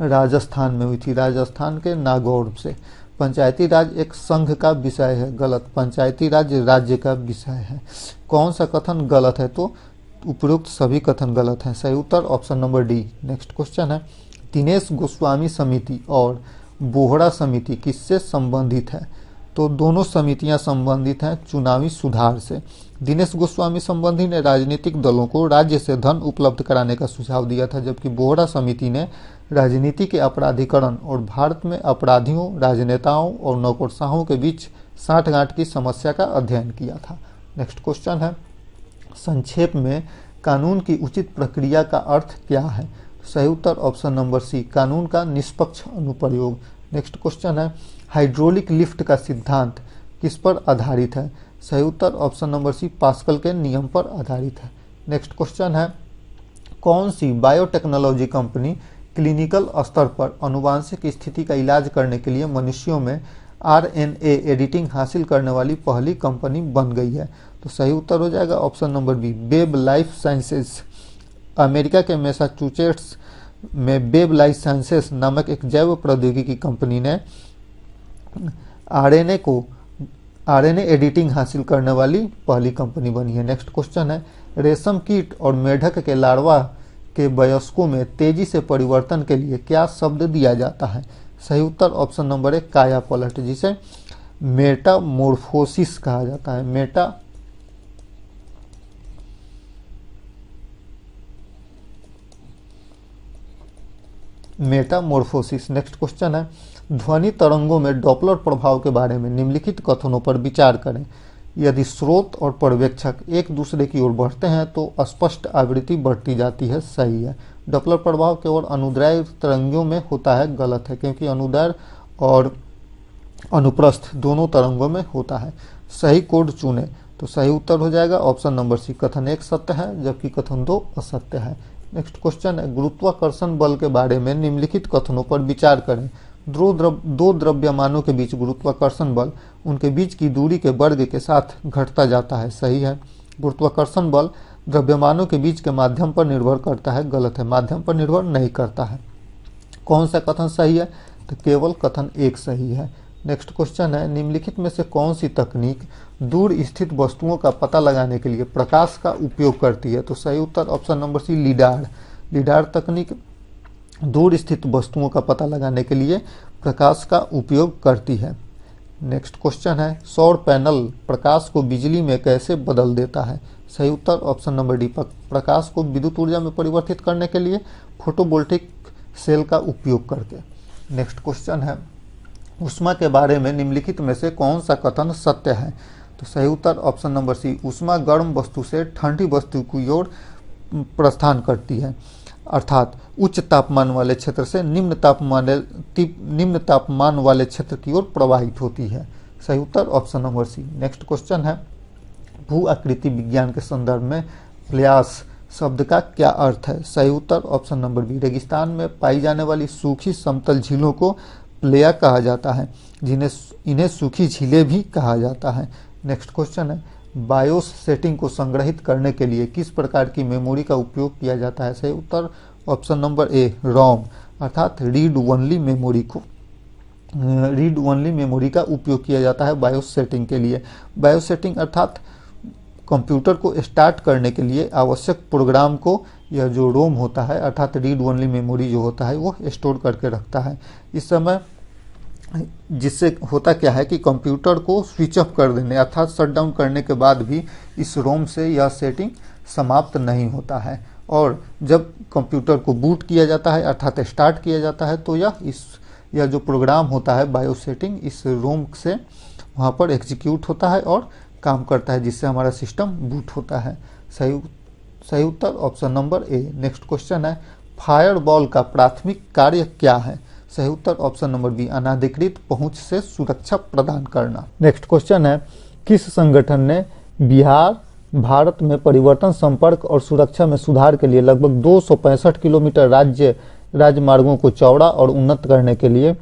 राजस्थान में हुई थी, राजस्थान के नागौर से। पंचायती राज एक संघ का विषय है, गलत, पंचायती राज राज्य का विषय है। कौन सा कथन गलत है? तो उपरोक्त सभी कथन गलत हैं, सही उत्तर option number D. Next question है, दिनेश गोस्वामी समिति और बोहरा समिति किससे संबंधित है? तो दोनों समितियां संबंधित हैं चुनावी सुधार से। दिनेश गोस्वामी संबंधी ने राजनीतिक दलों को राज्य से धन उपलब्ध कराने का सुझाव दिया था, जबकि बोहरा समिति ने राजनीति के अपराधीकरण और भारत में अपराधियों, राजनेताओं और नौकरशाहों के बीच साठगांठ की समस्या का अध्ययन किया था। नेक्स्ट क्वेश्चन है, संक्षेप में कानून की उचित प्रक्रिया का अर्थ क्या है? सही उत्तर ऑप्शन नंबर सी, कानून का निष्पक्ष अनुप्रयोग। नेक्स्ट क्वेश्चन है, हाइड्रोलिक लिफ्ट का सिद्धांत किस पर आधारित है? सही उत्तर ऑप्शन नंबर सी, पास्कल के नियम पर आधारित है। नेक्स्ट क्वेश्चन है, कौन सी बायोटेक्नोलॉजी कंपनी क्लिनिकल स्तर पर आनुवांशिक स्थिति का इलाज करने के लिए मनुष्यों में RNA एडिटिंग हासिल करने वाली पहली कंपनी बन गई है? तो सही उत्तर हो जाएगा option number B, Web Life Sciences. America के मैसाचुसेट्स में वेब लाइफ साइंसेज नामक एक जैव प्रौद्योगिकी कंपनी ने RNA एडिटिंग हासिल करने वाली पहली कंपनी बनी है। नेक्स्ट क्वेश्चन है, रेशम कीट और मेढक के लार्वा के वयस्कों में तेजी से परिवर्तन के लिए क्या शब्द दिया जाता है? सही उत्तर ऑप्शन नंबर 1, काया पलट, जिसे मेटामॉर्फोसिस कहा जाता है। मेटामॉर्फोसिस। नेक्स्ट क्वेश्चन है, ध्वनि तरंगों में डॉपलर प्रभाव के बारे में निम्नलिखित कथनों पर विचार करें। यदि स्रोत और पर्यवेक्षक एक दूसरे की ओर बढ़ते हैं तो स्पष्ट आवृत्ति बढ़ती जाती है, सही है। डॉपलर प्रभाव केवल अनुदैर्घ्य तरंगों में होता है, गलत है, क्योंकि अनुदैर्घ्य और अनुप्रस्थ दोनों तरंगों में होता है। सही कोड चुने, तो सही उत्तर हो जाएगा ऑप्शन नंबर सी, कथन 1 सत्य है जबकि कथन 2 असत्य है। नेक्स्ट क्वेश्चन है, गुरुत्वाकर्षण बल के बारे में निम्नलिखित कथनों पर विचार करें। दो द्रव्यमानों के बीच गुरुत्वाकर्षण बल उनके बीच की दूरी के वर्ग के साथ घटता जाता है, सही है। गुरुत्वाकर्षण बल द्रव्यमानों के बीच के माध्यम पर निर्भर करता है, गलत है, माध्यम पर निर्भर नहीं करता है। कौन सा कथन सही है, तो केवल कथन 1 सही है। नेक्स्ट क्वेश्चन है, निम्नलिखित में से कौन सी तकनीक दूर स्थित वस्तुओं का पता लगाने के लिए प्रकाश का उपयोग करती है, तो सही उत्तर ऑप्शन नंबर सी, लीडार। लीडार तकनीक दूर स्थित वस्तुओं का पता लगाने के लिए प्रकाश का उपयोग करती है। नेक्स्ट क्वेश्चन है, सौर पैनल प्रकाश को बिजली में कैसे बदल देता है, सही उत्तर ऑप्शन नंबर डी, प्रकाश को विद्युत ऊर्जा में परिवर्तित करने के लिए फोटोवोल्टिक सेल का उपयोग करके। नेक्स्ट क्वेश्चन है, ऊष्मा के बारे में निम्नलिखित में से कौन सा कथन सत्य है, तो सही उत्तर ऑप्शन नंबर सी, ऊष्मा गर्म वस्तु से ठंडी वस्तु की ओर प्रस्थान करती है, अर्थात उच्च तापमान वाले क्षेत्र से निम्न तापमान वाले क्षेत्र की ओर प्रवाहित होती है। सही उत्तर option number C. Next question है, भू आकृति विज्ञान के संदर्भ में प्लयास शब्द का क्या अर्थ है, सही उत्तर ऑप्शन नंबर बी, रेगिस्तान में पाई जाने वाली सूखी समतल झीलों को प्लेया कहा जाता है, इन्हें सूखी झीलें भी कहा जाता है। नेक्स्ट क्वेश्चन है, बायोस सेटिंग को संग्रहित करने के लिए किस प्रकार की मेमोरी का उपयोग किया जाता है, सही उत्तर ऑप्शन नंबर ए, रोम, अर्थात रीड ओनली मेमोरी का उपयोग किया जाता है बायोस सेटिंग के लिए। बायोस सेटिंग अर्थात कंप्यूटर को स्टार्ट करने के लिए आवश्यक प्रोग्राम को यह जो रोम होता है अर्थात रीड ओनली मेमोरी जो होता है वो स्टोर करके रखता है। इस समय जिससे होता क्या है कि कंप्यूटर को स्विच ऑफ कर देने अर्थात शट डाउन करने के बाद भी इस रोम से यह सेटिंग समाप्त नहीं होता है, और जब कंप्यूटर को बूट किया जाता है अर्थात स्टार्ट किया जाता है तो यह जो प्रोग्राम होता है बायोस सेटिंग इस रोम से वहाँ पर एग्जीक्यूट होता है और काम करता है, जिससे हमारा सिस्टम बूट होता है। सही उत्तर option number A. Next question है, फायरवॉल का प्राथमिक कार्य क्या है, सही उत्तर ऑप्शन नंबर बी, अनाधिकृत पहुंच से सुरक्षा प्रदान करना। नेक्स्ट क्वेश्चन है, किस संगठन ने भारत में परिवर्तन, संपर्क और सुरक्षा में सुधार के लिए लगभग 265 किलोमीटर राजमार्गों को चौड़ा और उन्नत करने के लिए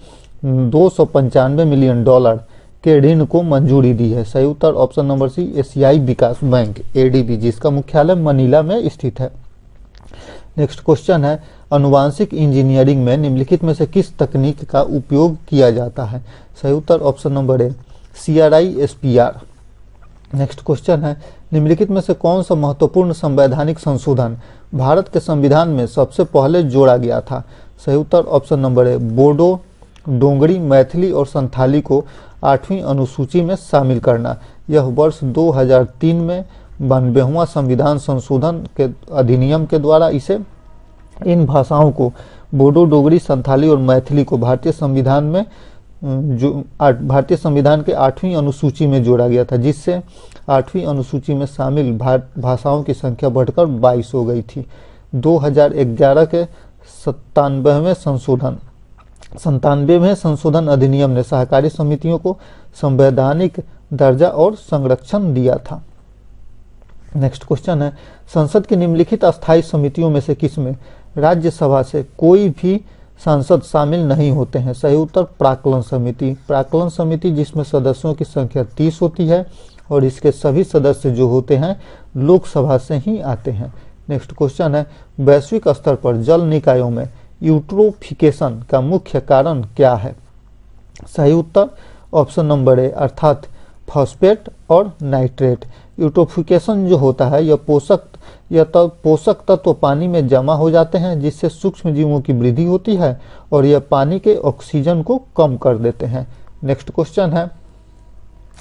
295 मिलियन डॉलर के ऋण को मंजूरी दी है, सही उत्तर ऑप्शन नंबर सी, एशियाई विकास बैंक एडीबी, जिसका मुख्यालय मनीला में स्थित है। नेक्स्ट क्वेश्चन है, आनुवांशिक इंजीनियरिंग में निम्नलिखित में से किस तकनीक का उपयोग किया जाता है, सही उत्तर option number A, CRISPR। Next question है, निम्नलिखित में से कौन सा महत्वपूर्ण संवैधानिक संशोधन भारत के संविधान में सबसे पहले जोड़ा गया था, सही उत्तर ऑप्शन नंबर ए, बोडो, डोंगरी, मैथिली और संथाली को 8वीं अनुसूची में शामिल करना। यह वर्ष 2003 में 92वां संविधान संशोधन के अधिनियम के द्वारा इन भाषाओं को बोडो, डोगरी, संथाली और मैथिली को भारतीय संविधान के 8वीं अनुसूची में जोड़ा गया था, जिससे 8वीं अनुसूची में शामिल भाषाओं की संख्या बढ़कर 22 हो गई थी। 2011 के 97वें संशोधन अधिनियम ने सहकारी समितियों को संवैधानिक दर्जा और संरक्षण दिया था। नेक्स्ट क्वेश्चन है, संसद की निम्नलिखित अस्थायी समितियों में से किसमें राज्यसभा से कोई भी सांसद शामिल नहीं होते हैं, सही उत्तर प्राक्कलन समिति। प्राक्कलन समिति जिसमें सदस्यों की संख्या 30 होती है और इसके सभी सदस्य जो होते हैं लोकसभा से ही आते हैं। नेक्स्ट क्वेश्चन है, वैश्विक स्तर पर जल निकायों में यूट्रोफिकेशन का मुख्य कारण क्या है, सही उत्तर ऑप्शन नंबर ए, अर्थात फॉस्फेट और नाइट्रेट। यूट्रोफिकेशन जो होता है यह पोषक तत्व पानी में जमा हो जाते हैं, जिससे सूक्ष्म जीवों की वृद्धि होती है और यह पानी के ऑक्सीजन को कम कर देते हैं। नेक्स्ट क्वेश्चन है,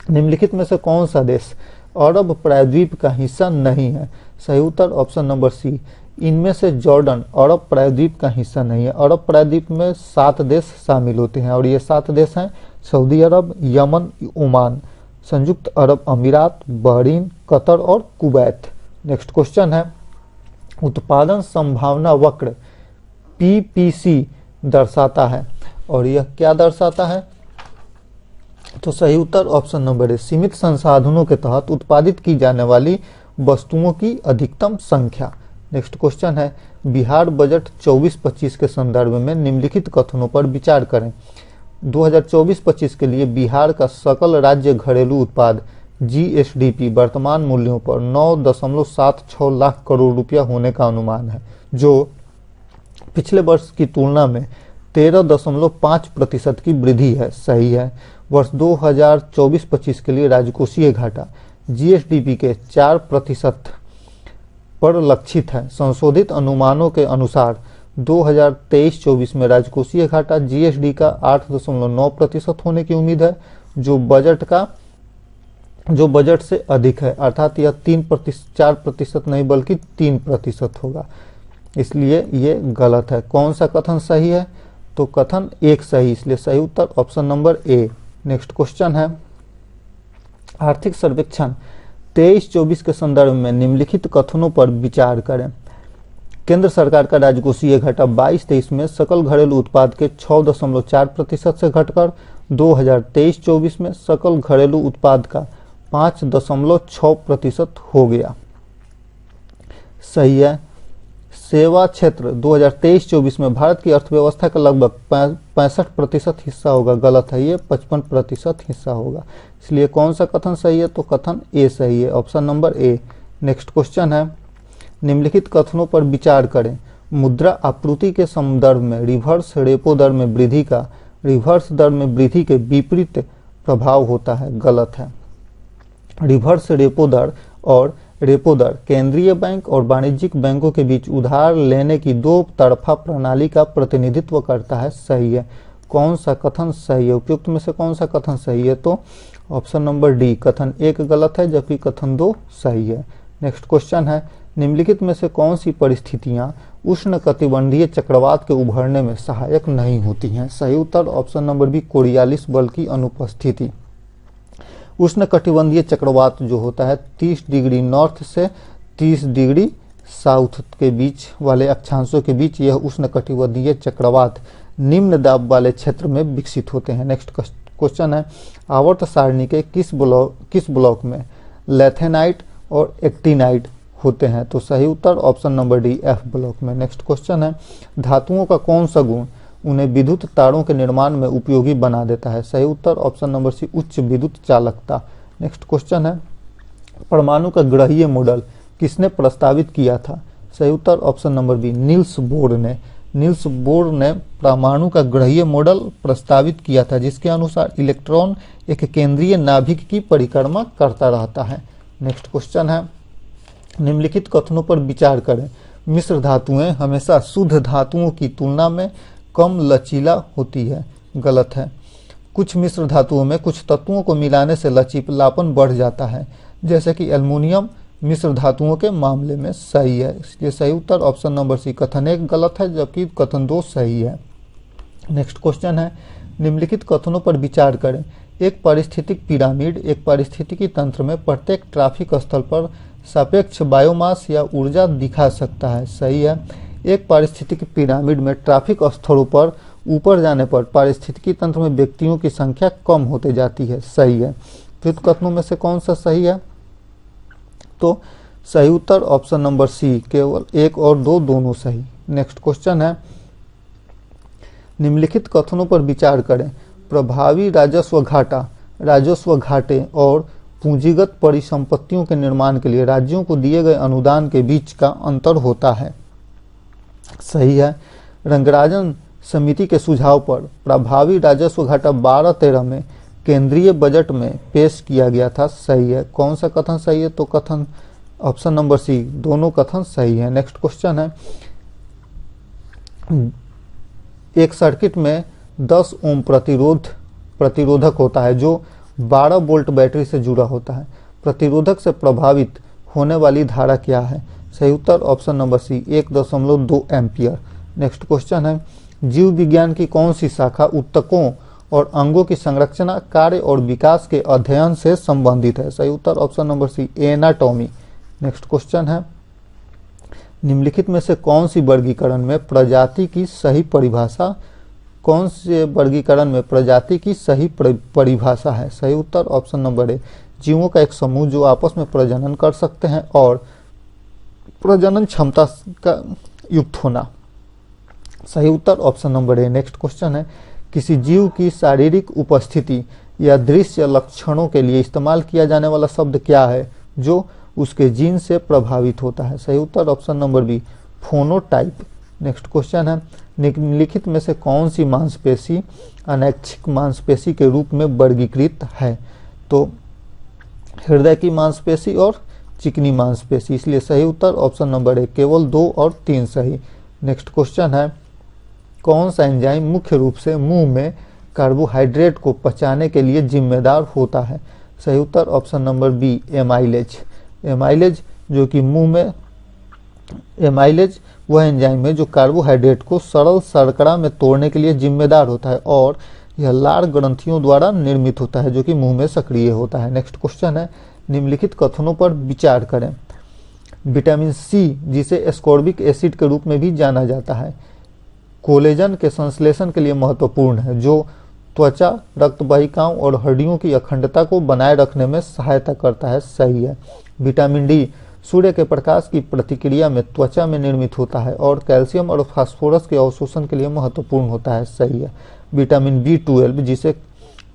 निम्नलिखित में से कौन सा देश अरब प्रायद्वीप का हिस्सा नहीं है? सही उत्तर ऑप्शन नंबर सी, इनमें से जॉर्डन अरब प्रायद्वीप का हिस्सा नहीं है। अरब प्रायद्वीप में 7 देश शामिल होते हैं और ये 7 देश हैं सऊदी अरब, यमन, ओमान, संयुक्त अरब अमीरात, बहरीन, कतर और कुवैत। नेक्स्ट क्वेश्चन है, उत्पादन संभावना वक्र पीपीसी दर्शाता है और यह क्या दर्शाता है? तो सही उत्तर ऑप्शन नंबर है, सीमित संसाधनों के तहत उत्पादित की जाने वाली वस्तुओं की अधिकतम संख्या। नेक्स्ट क्वेश्चन है, बिहार बजट 24-25 के संदर्भ में निम्नलिखित कथनों पर विचार करें। 2024-25 के लिए बिहार का सकल राज्य घरेलू उत्पाद जीएसडीपी वर्तमान मूल्यों पर 9.76 लाख करोड़ रुपया होने का अनुमान है, जो पिछले वर्ष की तुलना में 13.5% की वृद्धि है। सही है। वर्ष 2024-25 के लिए राजकोषीय घाटा जीएसडीपी के 4% पर लक्षित है। संशोधित अनुमानों के अनुसार 2023-24 में राजकोषीय घाटा जीएसडी का 8.9% होने की उम्मीद है, जो बजट से अधिक है, अर्थात यह 4% नहीं बल्कि 3% होगा, इसलिए ये गलत है। कौन सा कथन सही है? तो कथन एक सही, इसलिए सही उत्तर option number A. Next question है, आर्थिक सर्वेक्षण 23-24 के संदर्भ में निम्नलिखित कथनों पर विचार करें। केंद्र सरकार का राजकोषीय घाटा 22-23 में सकल घरेलू उत्पाद के 6.4% से घटकर 2023-24 में सकल घरेलू उत्पाद का 5.6% हो गया। सही है। सेवा क्षेत्र 2023-24 में भारत की अर्थव्यवस्था का लगभग 65% हिस्सा होगा। गलत है, ये 55% हिस्सा होगा। इसलिए कौन सा कथन सही है? तो कथन ए सही है, option number A. Next question है, निम्नलिखित कथनों पर विचार करें। मुद्रा आपूर्ति के संदर्भ में रिवर्स रेपो दर में वृद्धि का रिवर्स दर में वृद्धि के विपरीत प्रभाव होता है। गलत है। रिवर्स रेपो दर और रेपो दर केंद्रीय बैंक और वाणिज्यिक बैंकों के बीच उधार लेने की दो तरफा प्रणाली का प्रतिनिधित्व करता है। सही है। कौन सा कथन सही है? उपयुक्त में से कौन सा कथन सही है? तो ऑप्शन नंबर डी, कथन एक गलत है जबकि कथन 2 सही है। नेक्स्ट क्वेश्चन है, निम्नलिखित में से कौन सी परिस्थितियां उष्णकटिबंधीय चक्रवात के उभरने में सहायक नहीं होती हैं? सही उत्तर ऑप्शन नंबर बी, कोरियालिस बल की अनुपस्थिति। उष्णकटिबंधीय चक्रवात जो होता है 30 डिग्री नॉर्थ से 30 डिग्री साउथ के बीच वाले अक्षांशों के बीच, यह उष्णकटिबंधीय चक्रवात निम्न दाब वाले क्षेत्र में विकसित होते हैं। नेक्स्ट क्वेश्चन है, आवर्त सारणी के किस ब्लॉक में लैथेनाइट और एक्टिनाइट होते हैं? तो सही उत्तर option number D, F block में। नेक्स्ट क्वेश्चन है, धातुओं का कौन सा गुण उन्हें विद्युत तारों के निर्माण में उपयोगी बना देता है? सही उत्तर ऑप्शन नंबर सी, उच्च विद्युत चालकता। नेक्स्ट क्वेश्चन है, परमाणु का ग्रहीय मॉडल किसने प्रस्तावित किया था? सही उत्तर option number B, Niels Bohr ने। नील्स बोर ने परमाणु का ग्रहीय मॉडल प्रस्तावित किया था, जिसके अनुसार इलेक्ट्रॉन एक केंद्रीय नाभिक की परिक्रमा करता रहता है। नेक्स्ट क्वेश्चन है, निम्नलिखित कथनों पर विचार करें। मिश्र धातुएं हमेशा शुद्ध धातुओं की तुलना में कम लचीला होती है। गलत है। कुछ मिश्र धातुओं में कुछ तत्वों को मिलाने से लचीलापन बढ़ जाता है, जैसे कि एल्युमिनियम मिश्र धातुओं के मामले में। सही है। इसलिए सही उत्तर ऑप्शन नंबर सी, कथन एक गलत है जबकि कथन 2 सही है। नेक्स्ट क्वेश्चन है, निम्नलिखित कथनों पर विचार करें। एक पारिस्थितिक पिरामिड एक पारिस्थितिकी तंत्र में प्रत्येक ट्रैफिक स्थल पर सापेक्ष बायोमास या ऊर्जा दिखा सकता है। सही है। एक पारिस्थितिकी पिरामिड में ट्रैफिक स्थलों पर ऊपर जाने पर पारिस्थितिकी तंत्र में व्यक्तियों की संख्या कम होते जाती है। सही है। फिर कथनों में से कौन सा सही है? तो सही उत्तर ऑप्शन नंबर सी, केवल 1 और 2 दोनों सही। नेक्स्ट क्वेश्चन है, निम्नलिखित कथनों पर विचार करें। प्रभावी राजस्व घाटे और पूंजीगत परिसंपत्तियों के निर्माण के लिए राज्यों को दिए गए अनुदान के बीच का अंतर होता है। सही है। रंगराजन समिति के सुझाव पर प्रभावी राजस्व घाटा 12-13 में केंद्रीय बजट में पेश किया गया था। सही है। कौन सा कथन सही है? तो कथन ऑप्शन नंबर सी, दोनों कथन सही है। नेक्स्ट क्वेश्चन है, एक सर्किट में 10 ओम प्रतिरोधक होता है जो 12 वोल्ट बैटरी से जुड़ा होता है। प्रतिरोधक से प्रभावित होने वाली धारा क्या है? सही उत्तर option number C 1.2 ampere. Next question है, जीव विज्ञान की कौन सी शाखा ऊतकों और अंगों की संरचना, कार्य और विकास के अध्ययन से संबंधित है? सही उत्तर option number C anatomy. Next question है, निम्नलिखित में से कौन सी वर्गीकरण में प्रजाति की सही परिभाषा, कौन से वर्गीकरण में प्रजाति की सही परिभाषा है? सही उत्तर ऑप्शन नंबर ए, जीवों का एक समूह जो आपस में प्रजनन कर सकते हैं और प्रजनन क्षमता का युक्त होना। सही उत्तर option number A. Next question है, किसी जीव की शारीरिक उपस्थिति या दृश्य लक्षणों के लिए इस्तेमाल किया जाने वाला शब्द क्या है जो उसके जीन से प्रभावित होता है? सही उत्तर option number B, phenotype. Next question है, निम्नलिखित में से कौन सी मांसपेशी अनैच्छिक मांसपेशी के रूप में वर्गीकृत है? तो हृदय की मांसपेशी और चिकनी मांसपेशी, इसलिए सही उत्तर ऑप्शन नंबर ए, केवल 2 और 3 सही। नेक्स्ट क्वेश्चन है, कौन सा एंजाइम मुख्य रूप से मुंह में कार्बोहाइड्रेट को पचाने के लिए जिम्मेदार होता है? सही उत्तर option number B, amylase. Amylase जो कि मुंह में, एमाइलेज वह एंजाइम है जो कार्बोहाइड्रेट को सरल शर्करा में तोड़ने के लिए जिम्मेदार होता है और यह लार ग्रंथियों द्वारा निर्मित होता है जो कि मुंह में सक्रिय होता है। नेक्स्ट क्वेश्चन है, निम्नलिखित कथनों पर विचार करें। विटामिन सी जिसे एस्कॉर्बिक एसिड के रूप में भी जाना जाता है, कोलेजन के संश्लेषण के लिए महत्वपूर्ण है जो त्वचा, रक्त वाहिकाओं और हड्डियों की अखंडता को बनाए रखने में सहायता करता है। सही है। विटामिन डी सूर्य के प्रकाश की प्रतिक्रिया में त्वचा में निर्मित होता है और कैल्शियम और फास्फोरस के अवशोषण के लिए महत्वपूर्ण होता है। सही है। विटामिन B12 जिसे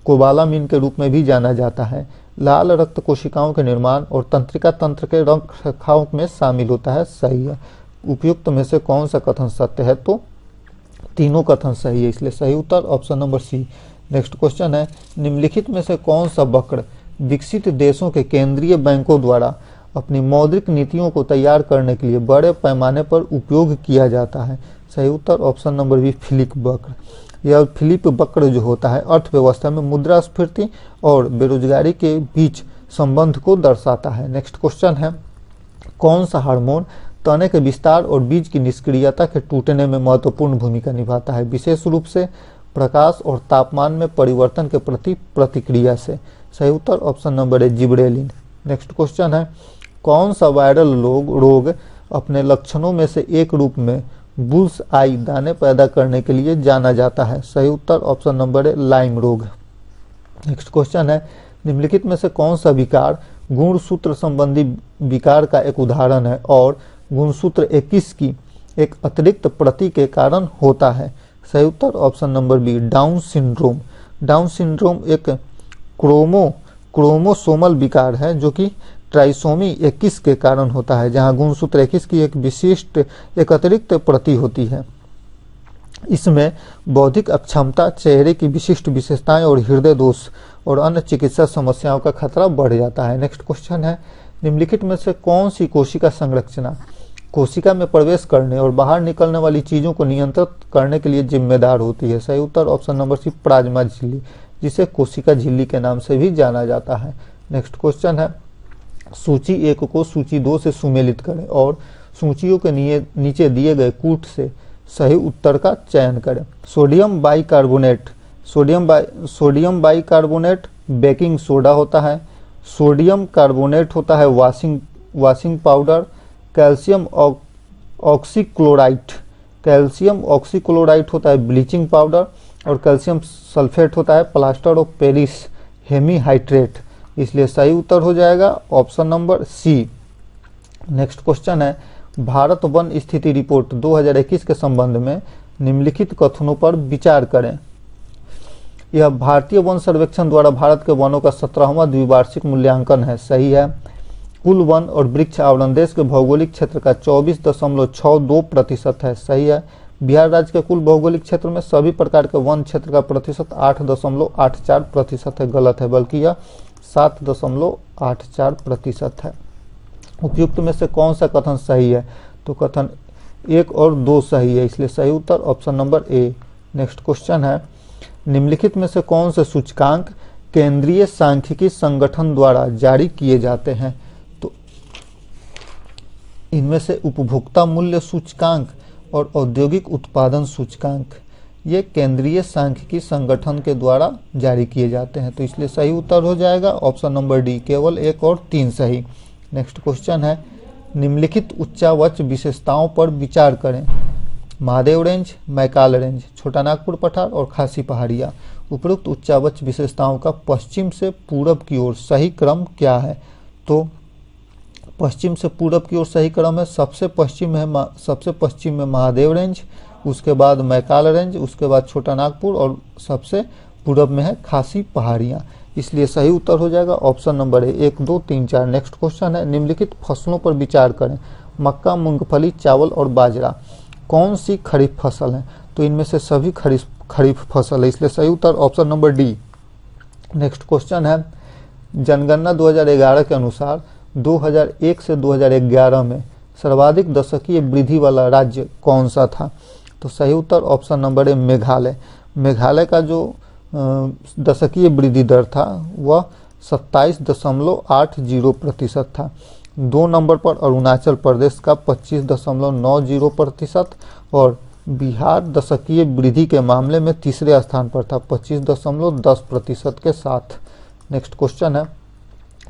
कोबालामिन के रूप में भी जाना जाता है, लाल रक्त कोशिकाओं के निर्माण और तंत्रिका तंत्र के रखरखाव में शामिल होता है। सही है। उपयुक्त में से कौन सा कथन सत्य है? तो तीनों कथन सही है, इसलिए सही उत्तर option number C. Next question है, निम्नलिखित में से कौन सा वक्र विकसित देशों के केंद्रीय बैंकों द्वारा अपनी मौद्रिक नीतियों को तैयार करने के लिए बड़े पैमाने पर उपयोग किया जाता है? सही उत्तर ऑप्शन नंबर बी, फिलिप वक्र। यह फिलिप वक्र जो होता है अर्थव्यवस्था में मुद्रास्फीति और बेरोजगारी के बीच संबंध को दर्शाता है। नेक्स्ट क्वेश्चन है, कौन सा हार्मोन तने के विस्तार और बीज की निष्क्रियता के टूटने में महत्वपूर्ण भूमिका निभाता है, विशेष रूप से प्रकाश और तापमान में परिवर्तन के प्रति प्रतिक्रिया से? सही उत्तर option number A, gibberellin. Next question है, कौन सा वायरल रोग अपने लक्षणों में से एक रूप में बुल्स आई दाने पैदा करने के लिए जाना जाता है? सही उत्तर ऑप्शन नंबर ए, लाइम रोग। नेक्स्ट क्वेश्चन है, निम्नलिखित में से कौन सा विकार गुणसूत्र संबंधी विकार का एक उदाहरण है और गुणसूत्र 21 की एक अतिरिक्त प्रति के कारण होता है? सही उत्तर option number B, Down syndrome. Down syndrome एक क्रोमोसोमल विकार है जो कि ट्राइसोमी 21 के कारण होता है, जहां गुणसूत्र 21 की एक अतिरिक्त प्रति होती है। इसमें बौद्धिक अक्षमता, चेहरे की विशिष्ट विशेषताएं और हृदय दोष और अन्य चिकित्सा समस्याओं का खतरा बढ़ जाता है। नेक्स्ट क्वेश्चन है, निम्नलिखित में से कौन सी कोशिका संरचना कोशिका में प्रवेश करने और बाहर निकलने वाली चीजों को नियंत्रित करने के लिए जिम्मेदार होती है? सही उत्तर ऑप्शन नंबर सी, प्लाज्मा झिल्ली, जिसे कोशिका झिल्ली के नाम से भी जाना जाता है। नेक्स्ट क्वेश्चन है, सूची 1 को सूची 2 से सुमेलित करें और सूचियों के नीचे दिए गए कूट से सही उत्तर का चयन करें। सोडियम बाइकार्बोनेट बेकिंग सोडा होता है, सोडियम कार्बोनेट होता है वॉशिंग पाउडर, कैल्शियम ऑक्सीक्लोराइड होता है ब्लीचिंग पाउडर और कैल्शियम सल्फेट होता है प्लास्टर ऑफ पेरिस हेमीहाइड्रेट, इसलिए सही उत्तर हो जाएगा option number C. Next question है, भारत वन स्थिति रिपोर्ट 2021 के संबंध में निम्नलिखित कथनों पर विचार करें। यह भारतीय वन सर्वेक्षण द्वारा भारत के वनों का 17वां द्विवार्षिक मूल्यांकन है। सही है। कुल वन और वृक्ष आवरण देश के भौगोलिक क्षेत्र का 24.62% है। सही है। बिहार राज्य के कुल भौगोलिक क्षेत्र में सभी प्रकार के वन क्षेत्र का प्रतिशत 8.84% है। गलत है, बल्कि यह 7.84% है। उपयुक्त में से कौन सा कथन सही है? तो कथन 1 और 2 सही है, इसलिए सही उत्तर option number A. Next question है, निम्नलिखित में से कौन से सूचकांक केंद्रीय सांख्यिकी संगठन द्वारा जारी किए जाते हैं। तो इनमें से उपभोक्ता मूल्य सूचकांक और औद्योगिक उत्पादन सूचकांक ये केंद्रीय सांख्यिकी संगठन के द्वारा जारी किए जाते हैं। तो इसलिए सही उत्तर हो जाएगा ऑप्शन नंबर डी, केवल 1 और 3 सही। नेक्स्ट क्वेश्चन है, निम्नलिखित उच्चावच विशेषताओं पर विचार करें। महादेव रेंज, मैकाल रेंज, छोटा नागपुर पठार और खासी पहाड़ियाँ। उपरोक्त उच्चावच विशेषताओं का पश्चिम से पूरब की ओर सही क्रम क्या है? तो पश्चिम से पूरब की ओर सही क्रम है, सबसे पश्चिम में महादेव रेंज, उसके बाद मैकाल रेंज, उसके बाद छोटा नागपुर और सबसे पूरब में है खासी पहाड़ियाँ। इसलिए सही उत्तर हो जाएगा ऑप्शन नंबर ए, 1, 2, 3, 4। नेक्स्ट क्वेश्चन है, निम्नलिखित फसलों पर विचार करें। मक्का, मूंगफली, चावल और बाजरा कौन सी खरीफ फसल है? तो इनमें से सभी खरीफ फसल है, इसलिए सही उत्तर option number D. Next question है, जनगणना 2011 के अनुसार 2001 से 2011 में सर्वाधिक दशकीय वृद्धि वाला राज्य कौन सा था? तो सही उत्तर option number A, Meghalaya. Meghalaya का जो दशकीय वृद्धि दर था वह 27.80% था। 2 नंबर पर अरुणाचल प्रदेश का 25.90% और बिहार दशकीय वृद्धि के मामले में तीसरे स्थान पर था 25.10% के साथ। नेक्स्ट क्वेश्चन है,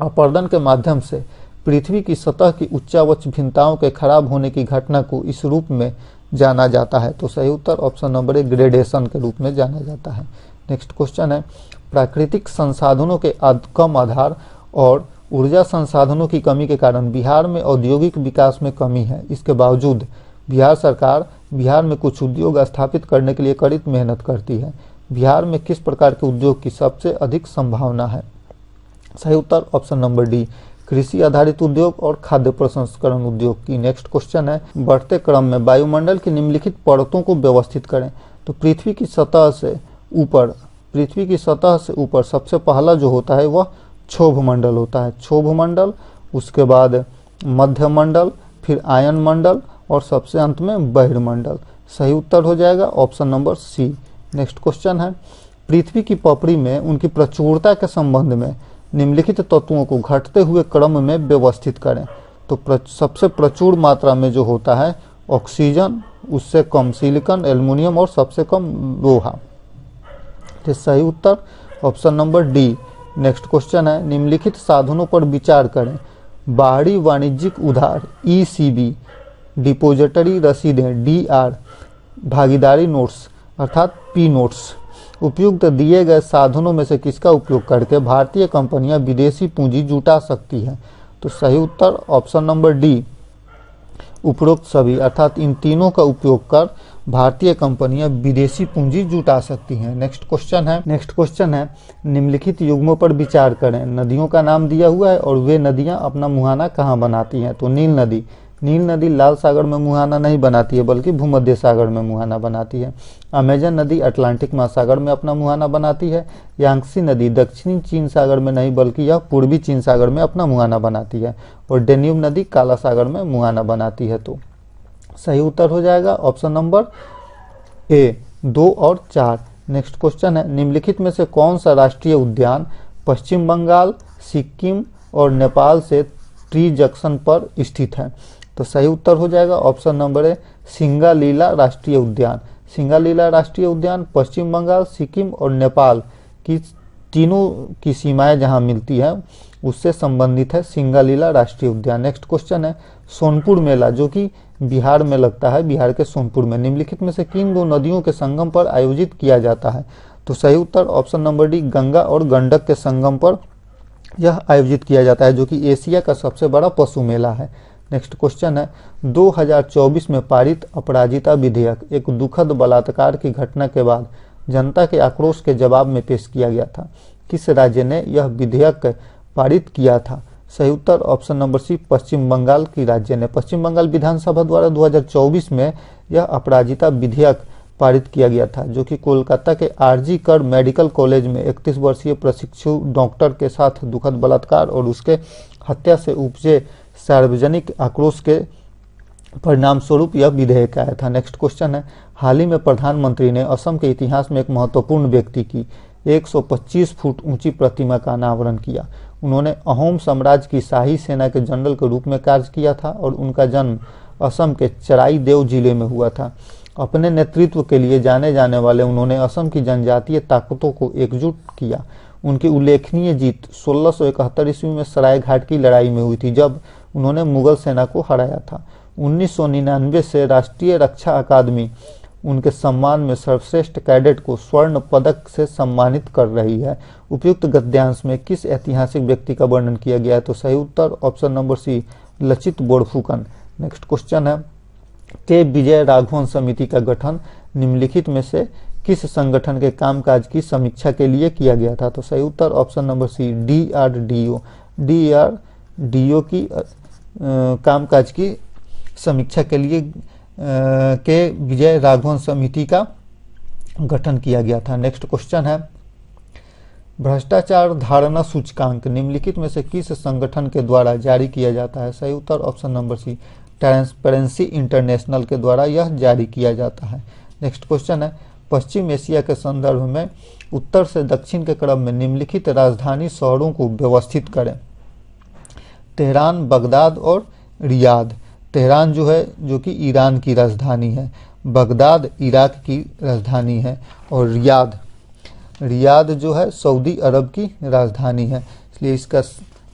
अपर्दन के माध्यम से पृथ्वी की सतह की उच्चावच भिन्नताओं के खराब होने की घटना को इस रूप में जाना जाता है। तो सही उत्तर ऑप्शन नंबर ए, ग्रेडेशन के रूप में जाना जाता है। नेक्स्ट क्वेश्चन है, प्राकृतिक संसाधनों के कम आधार और ऊर्जा संसाधनों की कमी के कारण बिहार में औद्योगिक विकास में कमी है। इसके बावजूद बिहार सरकार बिहार में कुछ उद्योग स्थापित करने के लिए कड़ी मेहनत करती है। बिहार में किस प्रकार के उद्योग की सबसे अधिक संभावना है? सही उत्तर ऑप्शन नंबर डी, कृषि आधारित उद्योग और खाद्य प्रसंस्करण उद्योग की। नेक्स्ट क्वेश्चन है, बढ़ते क्रम में वायुमंडल की निम्नलिखित परतों को व्यवस्थित करें। तो पृथ्वी की सतह से ऊपर सबसे पहला जो होता है वह क्षोभ मंडल होता है। क्षोभ मंडल, उसके बाद मध्य मंडल, फिर आयन मंडल और सबसे अंत में बहिर्मंडल। सही उत्तर हो जाएगा option number C. Next question है, पृथ्वी की पपड़ी में उनकी प्रचुरता के संबंध में निम्नलिखित तत्वों को घटते हुए क्रम में व्यवस्थित करें। तो सबसे प्रचुर मात्रा में जो होता है ऑक्सीजन, उससे कम सिलिकॉन, एल्युमिनियम और सबसे कम लोहा। तो सही उत्तर option number D. Next question है, निम्नलिखित साधनों पर विचार करें। बाहरी वाणिज्यिक उधार ECB, डिपोजिटरी रसीदें DR, भागीदारी नोट्स अर्थात P नोट्स। उपयुक्त दिए गए साधनों में से किसका उपयोग करके भारतीय कंपनियां विदेशी पूंजी जुटा सकती हैं? तो सही उत्तर ऑप्शन नंबर डी, उपरोक्त सभी अर्थात इन तीनों का उपयोग कर भारतीय कंपनियां विदेशी पूंजी जुटा सकती हैं। नेक्स्ट क्वेश्चन है, निम्नलिखित युग्मों पर विचार करें। नदियों का नाम दिया हुआ है और वे नदियां अपना मुहाना कहाँ बनाती हैं? तो नील नदी लाल सागर में मुहाना नहीं बनाती है बल्कि भूमध्य सागर में मुहाना बनाती है। अमेजन नदी अटलांटिक महासागर में अपना मुहाना बनाती है। यांगसी नदी दक्षिणी चीन सागर में नहीं बल्कि यह पूर्वी चीन सागर में अपना मुहाना बनाती है। और डेन्यूब नदी काला सागर में मुहाना बनाती है। तो सही उत्तर हो जाएगा ऑप्शन नंबर ए, 2 और 4। नेक्स्ट क्वेश्चन है, निम्नलिखित में से कौन सा राष्ट्रीय उद्यान पश्चिम बंगाल, सिक्किम और नेपाल से ट्री जंक्शन पर स्थित है? तो सही उत्तर हो जाएगा ऑप्शन नंबर ए, सिंगालीला राष्ट्रीय उद्यान। सिंगालीला राष्ट्रीय उद्यान पश्चिम बंगाल, सिक्किम और नेपाल की तीनों की सीमाएं जहां मिलती है उससे संबंधित है सिंगालीला राष्ट्रीय उद्यान। नेक्स्ट क्वेश्चन है, सोनपुर मेला जो कि बिहार में लगता है, बिहार के सोनपुर में, निम्नलिखित में से किन दो नदियों के संगम पर आयोजित किया जाता है? तो सही उत्तर ऑप्शन नंबर डी, गंगा और गंडक के संगम पर यह आयोजित किया जाता है, जो कि एशिया का सबसे बड़ा पशु मेला है। नेक्स्ट क्वेश्चन है, 2024 में पारित अपराजिता विधेयक एक दुखद बलात्कार की घटना के बाद जनता के आक्रोश के जवाब में पेश किया गया था। किस राज्य ने यह विधेयक पारित किया था? सही उत्तर ऑप्शन नंबर सी, पश्चिम बंगाल की राज्य ने। पश्चिम बंगाल विधानसभा द्वारा 2024 में यह अपराजिता विधेयक पारित किया गया था, जो कि कोलकाता के RG कर मेडिकल कॉलेज में 31 वर्षीय प्रशिक्षु डॉक्टर के साथ दुखद बलात्कार और उसके हत्या से उपजे सार्वजनिक आक्रोश के परिणाम स्वरूप यह विधेयक आया था। नेक्स्ट क्वेश्चन है, हाल ही में प्रधानमंत्री ने असम के इतिहास में एक महत्वपूर्ण व्यक्ति की 125 फुट ऊंची प्रतिमा का अनावरण किया। उन्होंने अहोम साम्राज्य की शाही सेना के जनरल के रूप में कार्य किया था और उनका जन्म असम के चराईदेव जिले में हुआ था। अपने नेतृत्व के लिए जाने जाने वाले उन्होंने असम की जनजातीय ताकतों को एकजुट किया। उनकी उल्लेखनीय जीत 1671 ईस्वी में सरायघाट की लड़ाई में हुई थी, जब उन्होंने मुगल सेना को हराया था। 1999 से राष्ट्रीय रक्षा अकादमी उनके सम्मान में सर्वश्रेष्ठ कैडेट को स्वर्ण पदक से सम्मानित कर रही है। उपयुक्त गद्यांश में किस ऐतिहासिक व्यक्ति का वर्णन किया गया है? तो सही उत्तर option number C, Lachit Borphukan. Next question है, के विजय राघवन समिति का गठन निम्नलिखित में से किस संगठन के कामकाज की समीक्षा के लिए किया गया था? तो सही उत्तर option number C, DRDO। DRDO की कामकाज की समीक्षा के लिए के विजय राघवन समिति का गठन किया गया था। नेक्स्ट क्वेश्चन है, भ्रष्टाचार धारणा सूचकांक निम्नलिखित में से किस संगठन के द्वारा जारी किया जाता है? सही उत्तर option number C, Transparency International के द्वारा यह जारी किया जाता है। नेक्स्ट क्वेश्चन है, पश्चिम एशिया के संदर्भ में उत्तर से दक्षिण के क्रम में निम्नलिखित राजधानी शहरों को व्यवस्थित करें। तेहरान, बगदाद और रियाद। तेहरान जो कि ईरान की राजधानी है, बगदाद इराक की राजधानी है और रियाद जो है सऊदी अरब की राजधानी है। इसलिए इसका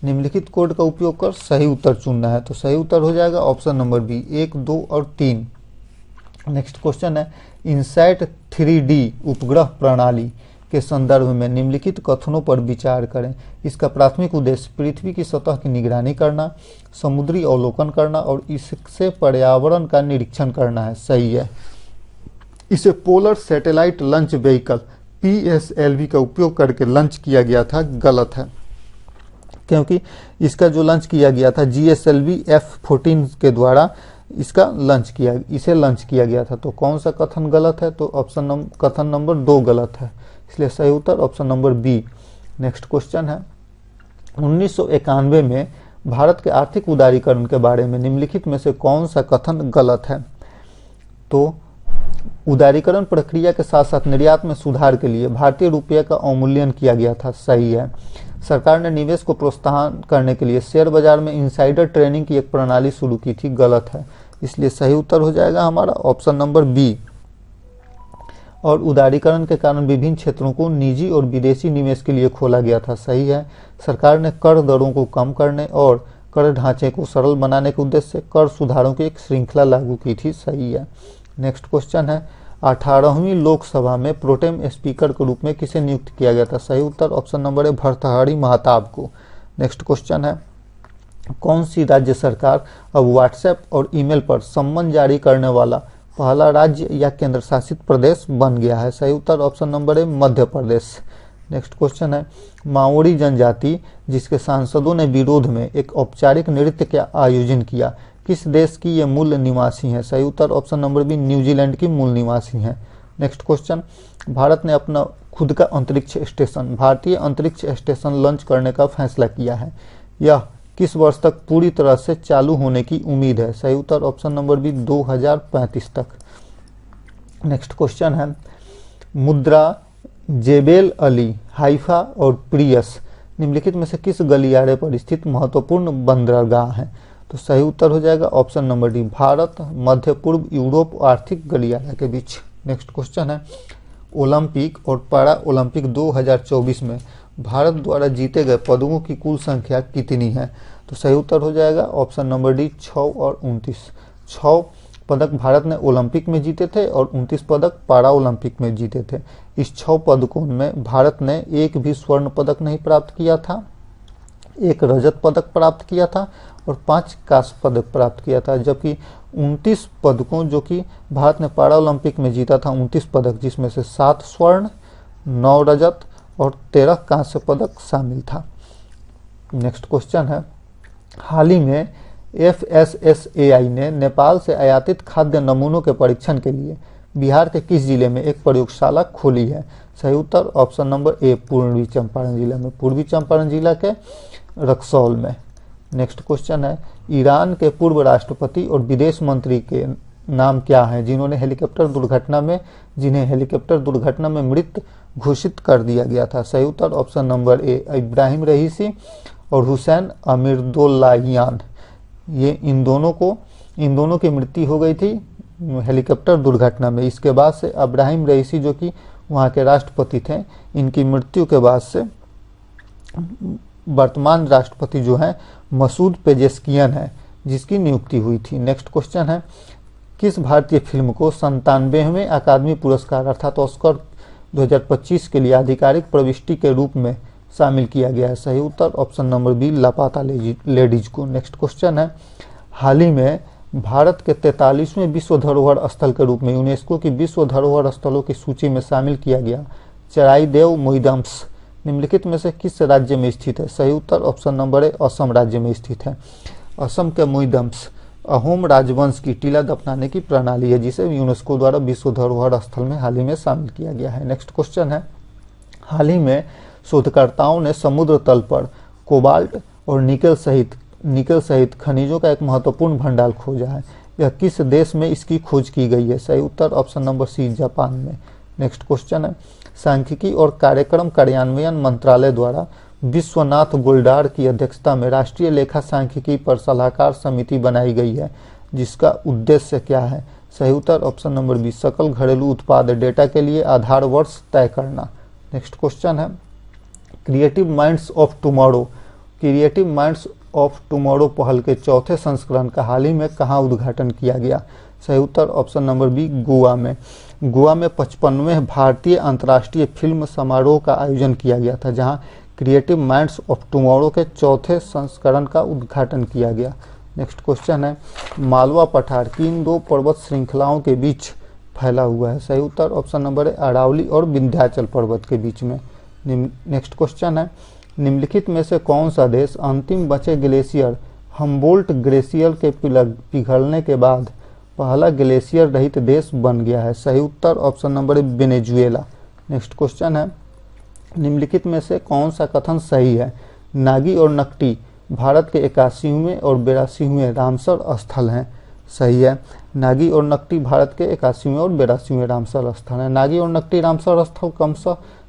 निम्नलिखित कोड का उपयोग कर सही उत्तर चुनना है। तो सही उत्तर हो जाएगा ऑप्शन नंबर बी, 1, 2 और 3। नेक्स्ट क्वेश्चन है, इनसैट 3D उपग्रह प्रणाली के संदर्भ में निम्नलिखित कथनों पर विचार करें। इसका प्राथमिक उद्देश्य पृथ्वी की सतह की निगरानी करना, समुद्री अवलोकन करना और इससे पर्यावरण का निरीक्षण करना है। सही है। इसे polar satellite launch vehicle PSLV का उपयोग करके लॉन्च किया गया था। गलत है, क्योंकि इसका जो लॉन्च किया गया था GSLV F-14 के द्वारा इसे लॉन्च किया गया था। तो कौन सा कथन गलत है? तो कथन नंबर 2 गलत है। इसलिए सही उत्तर option number B. Next question है, 1991 में भारत के आर्थिक उदारीकरण के बारे में निम्नलिखित में से कौन सा कथन गलत है? तो उदारीकरण प्रक्रिया के साथ साथ निर्यात में सुधार के लिए भारतीय रुपये का अवमूल्यन किया गया था। सही है। सरकार ने निवेश को प्रोत्साहन करने के लिए शेयर बाजार में इनसाइडर ट्रेडिंग की एक प्रणाली शुरू की थी। गलत है। इसलिए सही उत्तर हो जाएगा हमारा ऑप्शन नंबर बी। और उदारीकरण के कारण विभिन्न क्षेत्रों को निजी और विदेशी निवेश के लिए खोला गया था। सही है। सरकार ने कर दरों को कम करने और कर ढांचे को सरल बनाने के उद्देश्य से कर सुधारों की एक श्रृंखला लागू की थी। सही है। नेक्स्ट क्वेश्चन है, 18वीं लोकसभा में प्रोटेम स्पीकर के रूप में किसे नियुक्त किया गया था? सही उत्तर ऑप्शन नंबर है भर्तृहरि महताब को। नेक्स्ट क्वेश्चन है, कौन सी राज्य सरकार अब व्हाट्सएप और ईमेल पर सम्मन जारी करने वाला पहला राज्य या केंद्र शासित प्रदेश बन गया है? सही उत्तर ऑप्शन नंबर है मध्य प्रदेश। नेक्स्ट क्वेश्चन है, माओरी जनजाति जिसके सांसदों ने विरोध में एक औपचारिक नृत्य का आयोजन किया, किस देश की ये मूल निवासी हैं? सही उत्तर ऑप्शन नंबर बी, न्यूजीलैंड की मूल निवासी हैं। नेक्स्ट क्वेश्चन, भारत ने अपना खुद का अंतरिक्ष स्टेशन भारतीय अंतरिक्ष स्टेशन लॉन्च करने का फैसला किया है। यह किस वर्ष तक पूरी तरह से चालू होने की उम्मीद है? सही उत्तर ऑप्शन नंबर बी, 2035 तक। नेक्स्ट क्वेश्चन है, मुद्रा, जेबेल अली, हाइफा और प्रियस निम्नलिखित में से किस गलियारे पर स्थित महत्वपूर्ण बंदरगाह हैं? तो सही उत्तर हो जाएगा ऑप्शन नंबर डी, भारत, मध्य पूर्व, यूरोप आर्थिक गलियारा के बीच। नेक्स्ट क्वेश्चन है, ओलंपिक और पैरा ओलंपिक 2024 में भारत द्वारा जीते गए पदकों की कुल संख्या कितनी है? तो सही उत्तर हो जाएगा ऑप्शन नंबर डी, 6 और 29। 6 पदक भारत ने ओलंपिक में जीते थे और 29 पदक पैरा ओलंपिक में जीते थे। इस 6 पदकों में भारत ने एक भी स्वर्ण पदक नहीं प्राप्त किया था, 1 रजत पदक प्राप्त किया था और 5 कांस्य पदक प्राप्त किया था। जबकि 29 पदकों जो कि भारत ने पैरा ओलंपिक में जीता था, 29 पदक, जिसमें से 7 स्वर्ण, 9 रजत और 13 कांस्य पदक शामिल था। नेक्स्ट क्वेश्चन है, हाल ही में FSSAI ने नेपाल से आयातित खाद्य नमूनों के परीक्षण के लिए बिहार के किस जिले में एक प्रयोगशाला खोली है? सही उत्तर ऑप्शन नंबर ए, पूर्वी चंपारण जिले में, पूर्वी चंपारण जिला के रक्सौल में। नेक्स्ट क्वेश्चन है, ईरान के पूर्व राष्ट्रपति और विदेश मंत्री के नाम क्या है जिन्हें हेलीकॉप्टर दुर्घटना में मृत घोषित कर दिया गया था? सही उत्तर ऑप्शन नंबर ए, इब्राहिम रईसी और हुसैन अमीरुद्दौलाहियान। ये इन दोनों की मृत्यु हो गई थी हेलीकॉप्टर दुर्घटना में। इसके बाद से इब्राहिम रईसी जो कि वहाँ के राष्ट्रपति थे, इनकी मृत्यु के बाद से वर्तमान राष्ट्रपति जो हैं मसूद पेजेस्कियन है, जिसकी नियुक्ति हुई थी। नेक्स्ट क्वेश्चन है, किस भारतीय फिल्म को 97वें अकादमी पुरस्कार अर्थात ऑस्कर 2025 के लिए आधिकारिक प्रविष्टि के रूप में शामिल किया गया है? सही उत्तर ऑप्शन नंबर बी, लापता लेडीज को। नेक्स्ट क्वेश्चन है, हाल ही में भारत के 43वें विश्व धरोहर स्थल के रूप में यूनेस्को की विश्व धरोहर स्थलों की सूची में शामिल किया गया चराईदेव मोइदम्स निम्नलिखित में से किस राज्य में स्थित है? सही उत्तर ऑप्शन नंबर ए, असम राज्य में स्थित है। असम के मोइदम्स अहोम राजवंश की टीला दफनाने की प्रणाली है, जिसे यूनेस्को द्वारा विश्व धरोहर स्थल में हाल ही में शामिल किया गया है। नेक्स्ट क्वेश्चन है, हाल ही में शोधकर्ताओं ने समुद्र तल पर कोबाल्ट और निकल सहित खनिजों का एक महत्वपूर्ण भंडार खोजा है। यह किस देश में इसकी खोज की गई है? सही उत्तर ऑप्शन नंबर सी, जापान में। नेक्स्ट क्वेश्चन है, सांख्यिकी और कार्यक्रम कार्यान्वयन मंत्रालय द्वारा विश्वनाथ गोल्डार की अध्यक्षता में राष्ट्रीय लेखा सांख्यिकी पर सलाहकार समिति बनाई गई है, जिसका उद्देश्य क्या है? सही उत्तर ऑप्शन नंबर बी, सकल घरेलू उत्पाद डेटा के लिए आधार वर्ष तय करना। नेक्स्ट क्वेश्चन है, क्रिएटिव माइंड्स ऑफ टुमारो पहल के चौथे संस्करण का हाल ही में कहाँ उद्घाटन किया गया? सही उत्तर ऑप्शन नंबर बी, गोवा में। गोवा में 55वें भारतीय अंतर्राष्ट्रीय फिल्म समारोह का आयोजन किया गया था, जहां क्रिएटिव माइंड्स ऑफ टुमारो के चौथे संस्करण का उद्घाटन किया गया। नेक्स्ट क्वेश्चन है, मालवा पठार किन दो पर्वत श्रृंखलाओं के बीच फैला हुआ है? सही उत्तर ऑप्शन नंबर ए, अरावली और विंध्याचल पर्वत के बीच में। नेक्स्ट क्वेश्चन है, निम्नलिखित में से कौन सा देश अंतिम बचे ग्लेशियर हम्बोल्ट ग्लेशियर के पिघलने के बाद पहला ग्लेशियर रहित देश बन गया है? सही उत्तर option number A, Venezuela. Next question है, निम्नलिखित में से कौन सा कथन सही है? नागी और नकटी भारत के 81वें और 82वें रामसर स्थल हैं। सही है, नागी और नकटी भारत के 81वें और 82वें रामसर स्थल हैं। नागी और नकटी रामसर स्थल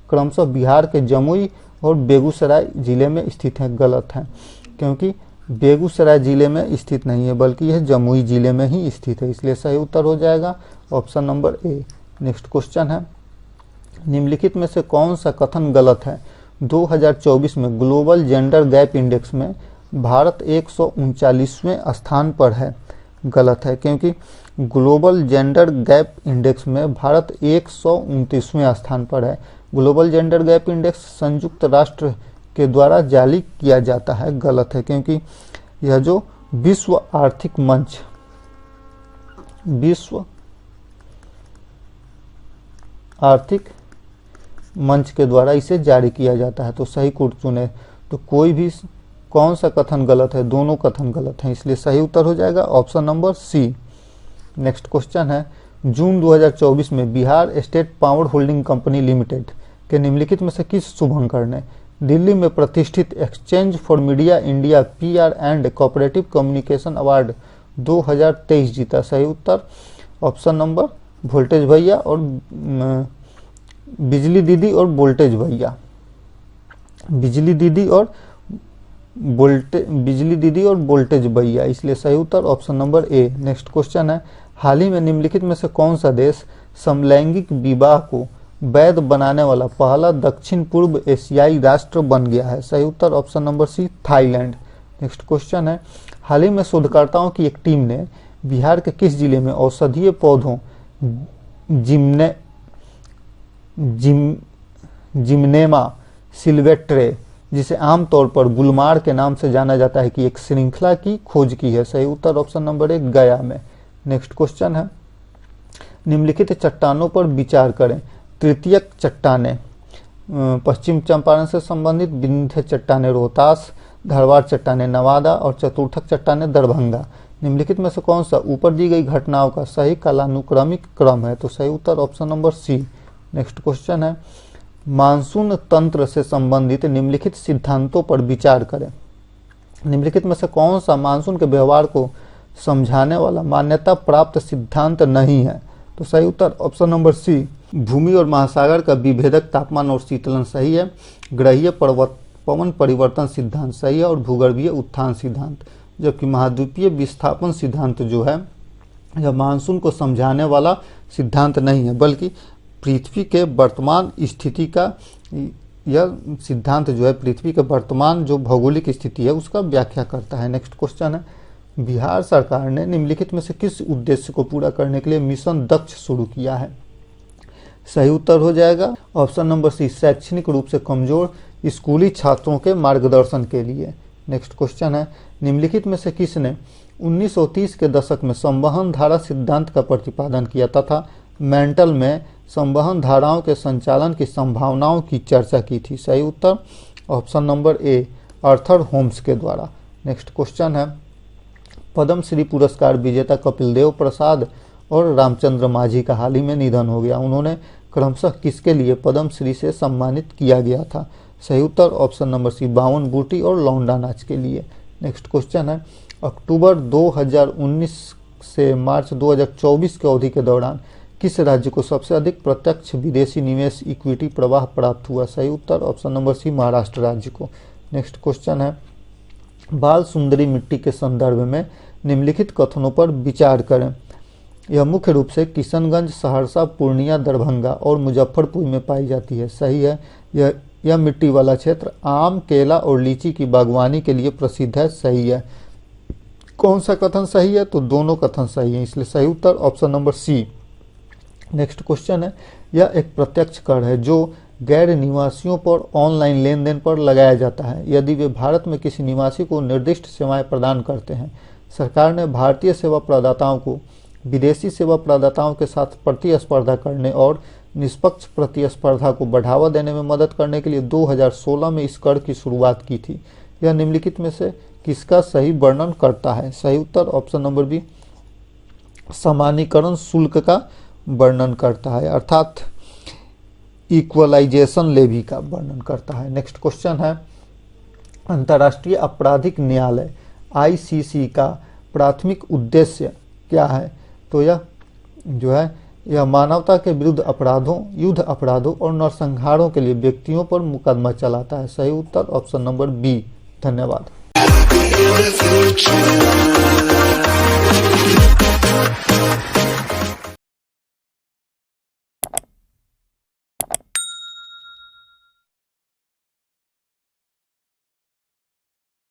क्रमशः बिहार के जमुई और बेगूसराय जिले में स्थित हैं। गलत है, क्योंकि बेगूसराय जिले में स्थित नहीं है, बल्कि यह जमुई जिले में ही स्थित है, इसलिए सही उत्तर हो जाएगा option number A. Next question है, निम्नलिखित में से कौन सा कथन गलत है? 2024 में ग्लोबल जेंडर गैप इंडेक्स में भारत 139वें स्थान पर है। गलत है, क्योंकि ग्लोबल जेंडर गैप इंडेक्स में भारत 129वें स्थान पर है। ग्लोबल जेंडर गैप इंडेक्स संयुक्त राष्ट्र के द्वारा जारी किया जाता है। गलत है, क्योंकि यह जो विश्व आर्थिक मंच के द्वारा इसे जारी किया जाता है। तो सही को चुने, तो कोई भी कौन सा कथन गलत है? दोनों कथन गलत हैं, इसलिए सही उत्तर हो जाएगा option number C. Next question है, जून 2024 में Bihar state power holding company limited के निम्नलिखित में से किस शुभंकर ने दिल्ली में प्रतिष्ठित exchange for media India PR and cooperative communication award 2023 जीता? सही उत्तर ऑप्शन नंबर वोल्टेज भैया और बिजली दीदी और वोल्टेज भैया, बिजली दीदी और वोल्टेज भैया, इसलिए सही उत्तर option number A. Next question है, हाल ही में निम्नलिखित में से कौन सा देश समलैंगिक विवाह को वैध बनाने वाला पहला दक्षिण पूर्व एशियाई राष्ट्र बन गया है? सही उत्तर option number C, Thailand. Next question है, हाल ही में शोधकर्ताओं की एक टीम ने बिहार के किस जिले में औषधीय पौधों जिम्नेमा सिल्वेस्ट्रे, जिसे आमतौर पर गुलमार के नाम से जाना जाता है, कि एक श्रृंखला की खोज की है? सही उत्तर ऑप्शन नंबर एक, गया में। नेक्स्ट क्वेश्चन है, निम्नलिखित चट्टानों पर विचार करें। तृतीयक चट्टानें पश्चिम चंपारण से संबंधित, विंध्य चट्टानें रोहतास, धारवाड़ चट्टानें नवादा और चतुर्थक चट्टानें दरभंगा। निम्नलिखित में से कौन सा ऊपर दी गई घटनाओं का सही कालानुक्रमिक क्रम है? तो सही उत्तर option number C. Next question है, मानसून तंत्र से संबंधित निम्नलिखित सिद्धांतों पर विचार करें। निम्नलिखित में से कौन सा मानसून के व्यवहार को समझाने वाला मान्यता प्राप्त सिद्धांत नहीं है। तो सही उत्तर ऑप्शन नंबर सी, भूमि और महासागर का विभेदक तापमान और शीतलन सही है। ग्रहीय पवन परिवर्तन सिद्धांत सही है और भूगर्भीय उत्थान सिद्धांत। जबकि महाद्वीपीय विस्थापन सिद्धांत जो है यह मानसून को समझाने वाला सिद्धांत नहीं है, बल्कि पृथ्वी के वर्तमान स्थिति का यह सिद्धांत जो है पृथ्वी के वर्तमान जो भौगोलिक स्थिति है उसका व्याख्या करता है। नेक्स्ट क्वेश्चन है, बिहार सरकार ने निम्नलिखित में से किस उद्देश्य को पूरा करने के लिए मिशन दक्ष शुरू किया है? सही उत्तर हो जाएगा ऑप्शन नंबर सी, शैक्षणिक रूप से कमजोर स्कूली छात्रों के मार्गदर्शन के लिए। नेक्स्ट क्वेश्चन है, निम्नलिखित में से किसने 1930 के दशक में संवहन धारा सिद्धांत का प्रतिपादन किया तथा मेंटल में संवहन धाराओं के संचालन की संभावनाओं की चर्चा की थी? सही उत्तर option number A, Arthur Holmes के द्वारा। नेक्स्ट क्वेश्चन है, पद्म श्री पुरस्कार विजेता कपिल देव प्रसाद और रामचंद्र माझी का हाल ही में निधन हो गया। उन्होंने क्रमशः किसके लिए पद्म श्री से सम्मानित किया गया था? सही उत्तर ऑप्शन नंबर सी, बावन बूटी और लौंडा नाच के लिए। नेक्स्ट क्वेश्चन है, अक्टूबर 2019 से मार्च 2024 की अवधि के दौरान किस राज्य को सबसे अधिक प्रत्यक्ष विदेशी निवेश इक्विटी प्रवाह प्राप्त हुआ? सही उत्तर ऑप्शन नंबर सी, महाराष्ट्र राज्य को। नेक्स्ट क्वेश्चन है, बाल सुंदरी मिट्टी के संदर्भ में निम्नलिखित कथनों पर विचार करें। यह मुख्य रूप से किशनगंज, सहरसा, पूर्णिया, दरभंगा और मुजफ्फरपुर में पाई जाती है। सही है, यह मिट्टी वाला क्षेत्र आम, केला और लीची की बागवानी के लिए प्रसिद्ध है। सही है। कौन सा कथन सही है? तो दोनों कथन सही है, इसलिए सही उत्तर option number C. Next question है, यह एक प्रत्यक्ष कर है जो गैर निवासियों पर ऑनलाइन लेन देन पर लगाया जाता है यदि वे भारत में किसी निवासी को निर्दिष्ट सेवाएं प्रदान करते हैं। सरकार ने भारतीय सेवा प्रदाताओं को विदेशी सेवा प्रदाताओं के साथ प्रतिस्पर्धा करने और निष्पक्ष प्रतिस्पर्धा को बढ़ावा देने में मदद करने के लिए 2016 में इस कर की शुरुआत की थी। यह निम्नलिखित में से किसका सही वर्णन करता है? सही उत्तर ऑप्शन नंबर बी, सामान्यीकरण शुल्क का वर्णन करता है, अर्थात इक्वलाइजेशन लेवी का वर्णन करता है। नेक्स्ट क्वेश्चन है, अंतर्राष्ट्रीय आपराधिक न्यायालय ICC का प्राथमिक उद्देश्य क्या है? तो यह जो है यह मानवता के विरुद्ध अपराधों, युद्ध अपराधों और नरसंहारों के लिए व्यक्तियों पर मुकदमा चलाता है। सही उत्तर ऑप्शन नंबर बी। धन्यवाद।